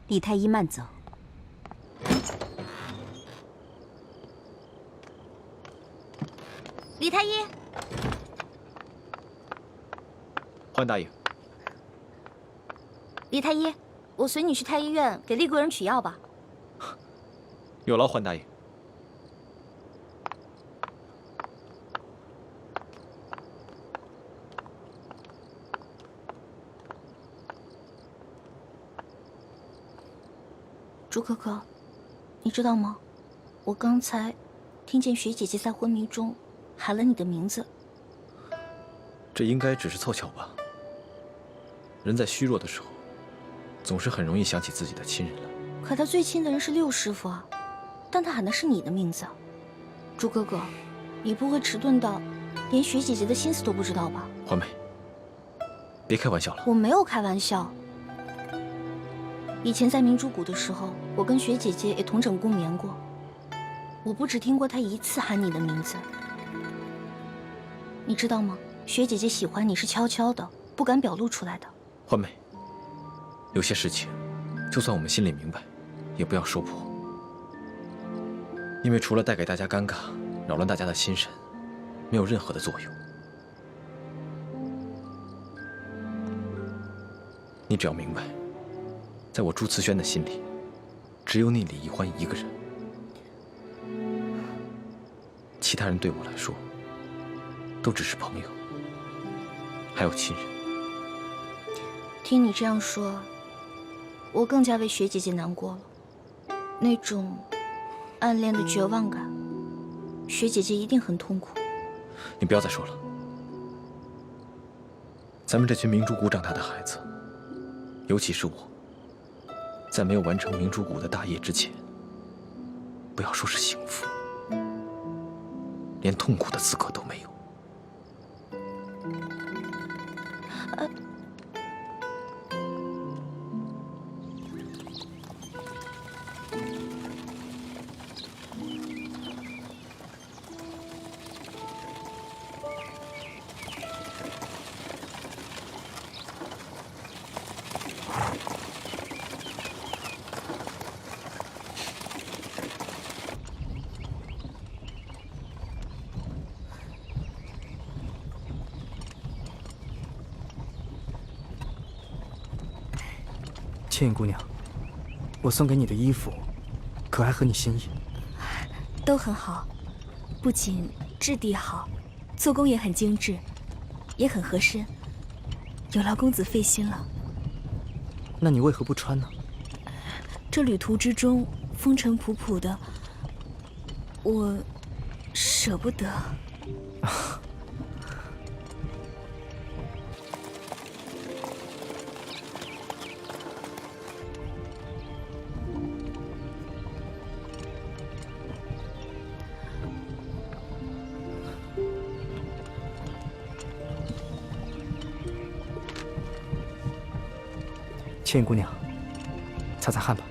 李太医慢走。李太医，欢大爷。李太医，我随你去太医院给厉贵人取药吧。有劳欢大爷。朱哥哥，你知道吗？我刚才听见雪姐姐在昏迷中喊了你的名字。这应该只是凑巧吧。人在虚弱的时候，总是很容易想起自己的亲人了。可他最亲的人是六师傅啊，但他喊的是你的名字。朱哥哥，你不会迟钝到连雪姐姐的心思都不知道吧？欢梅，别开玩笑了。我没有开玩笑。以前在明珠谷的时候，我跟雪姐姐也同枕共眠过，我不只听过她一次喊你的名字。你知道吗？雪姐姐喜欢你是悄悄的，不敢表露出来的。欢梅，有些事情，就算我们心里明白，也不要说破，因为除了带给大家尴尬，扰乱大家的心神，没有任何的作用。你只要明白，在我朱慈轩的心里，只有你李易欢一个人，其他人对我来说，都只是朋友，还有亲人。听你这样说，我更加为雪姐姐难过了。那种暗恋的绝望感，雪姐姐一定很痛苦。你不要再说了。咱们这群明珠谷长大的孩子，尤其是我，在没有完成明珠谷的大业之前，不要说是幸福，连痛苦的资格都没有。倩影姑娘，我送给你的衣服，可还合你心意？都很好，不仅质地好，做工也很精致，也很合身，有劳公子费心了。那你为何不穿呢？这旅途之中风尘仆仆的，我舍不得。倩影姑娘，擦擦汗吧。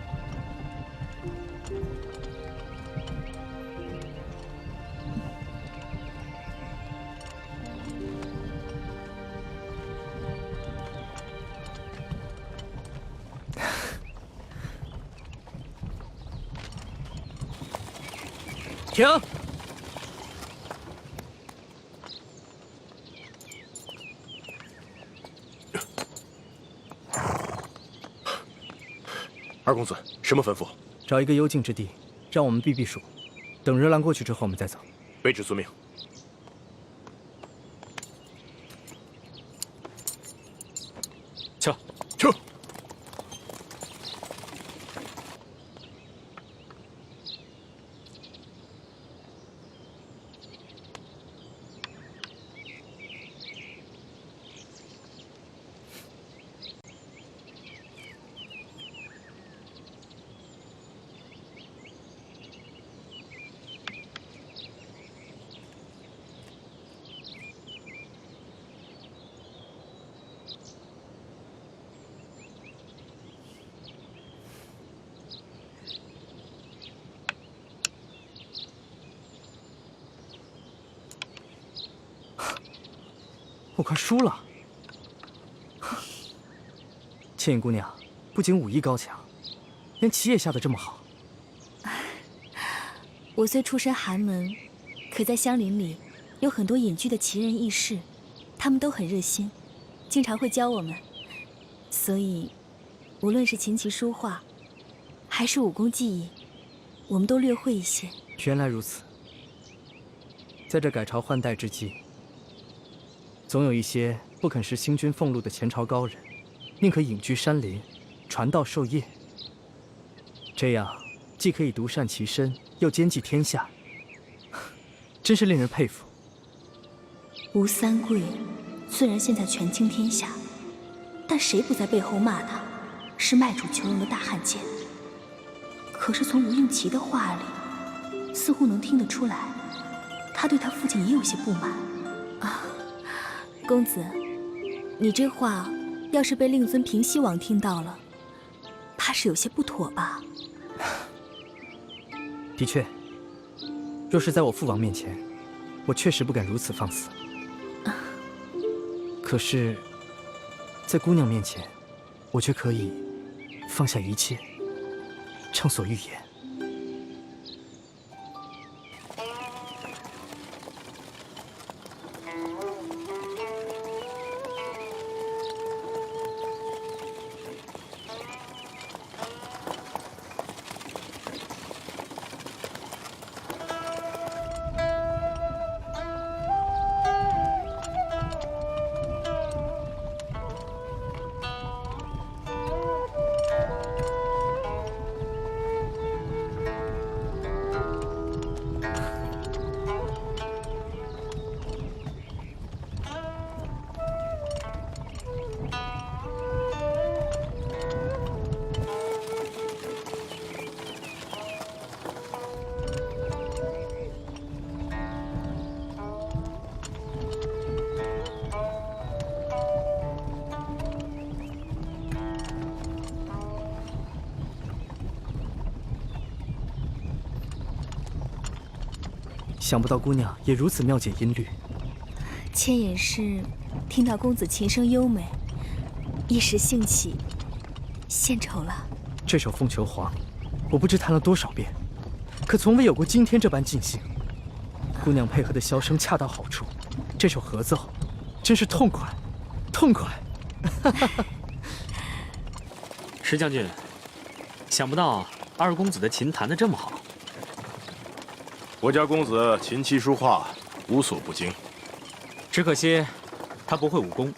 停！二公子，什么吩咐？找一个幽静之地，让我们避避暑。等热浪过去之后，我们再走。卑职遵命。撤！撤！我快输了。倩影姑娘不仅武艺高强，连棋也下得这么好。我虽出身寒门，可在乡邻里有很多隐居的奇人异士，他们都很热心，经常会教我们。所以，无论是琴棋书画，还是武功技艺，我们都略会一些。原来如此。在这改朝换代之际，总有一些不肯食新君俸禄的前朝高人，宁可隐居山林，传道授业。这样既可以独善其身，又兼济天下，真是令人佩服。吴三桂虽然现在权倾天下，但谁不在背后骂他是卖主求荣的大汉奸？可是从吴应奇的话里，似乎能听得出来，他对他父亲也有些不满啊。公子，你这话要是被令尊平西王听到了，怕是有些不妥吧？的确，若是在我父王面前，我确实不敢如此放肆。可是，在姑娘面前，我却可以放下一切，畅所欲言。想不到姑娘也如此妙解音律。妾也是听到公子琴声优美，一时兴起，献丑了。这首《凤求凰》，我不知弹了多少遍，可从未有过今天这般尽兴。姑娘配合的箫声恰到好处，这首合奏真是痛快，痛快。石将军，想不到二公子的琴弹得这么好。我家公子琴棋书画无所不精，只可惜他不会武功。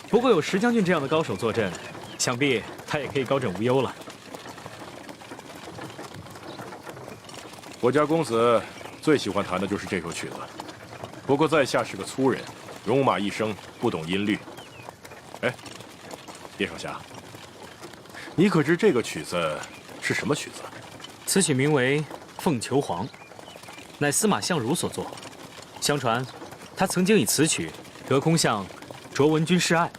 不过有石将军这样的高手坐镇，想必他也可以高枕无忧了。我家公子最喜欢弹的就是这首曲子。不过在下是个粗人，戎马一生，不懂音律。哎，叶少侠，你可知这个曲子是什么曲子？此曲名为《凤求凰》，乃司马相如所作。相传，他曾经以此曲得空向卓文君示爱，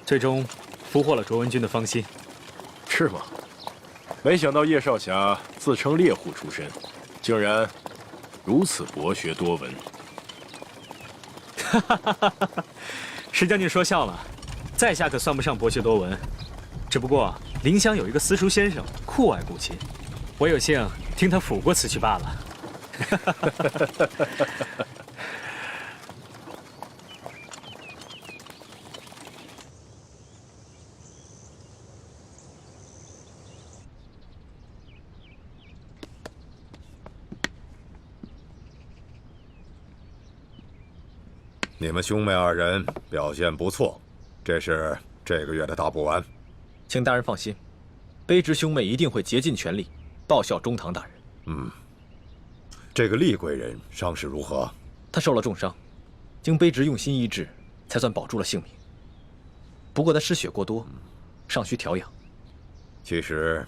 最终俘获了卓文君的芳心。是吗？没想到叶少侠自称猎户出身，竟然如此博学多闻。石将军说笑了，在下可算不上博学多闻，只不过临湘有一个私塾先生酷爱古琴，我有幸听他抚过此曲罢了。你们兄妹二人表现不错，这是这个月的大补丸。请大人放心，卑职兄妹一定会竭尽全力报效中堂大人。这个厉贵人伤势如何？他受了重伤，经卑职用心医治，才算保住了性命。不过他失血过多，尚需调养。其实，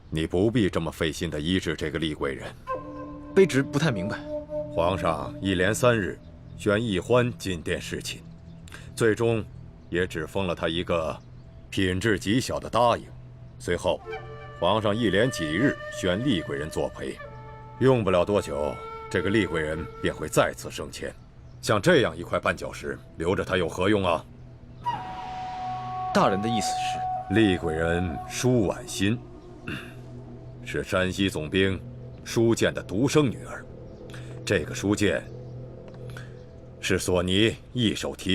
你不必这么费心地医治这个厉贵人。卑职不太明白。皇上一连3日宣奕欢进殿侍寝，最终也只封了他一个品质极小的答应。随后，皇上一连几日宣厉贵人作陪，用不了多久，这个厉贵人便会再次升迁。像这样一块绊脚石，留着他有何用啊？大人的意思是，厉贵人舒婉心，是山西总兵舒建的独生女儿。这个舒建是索尼一手提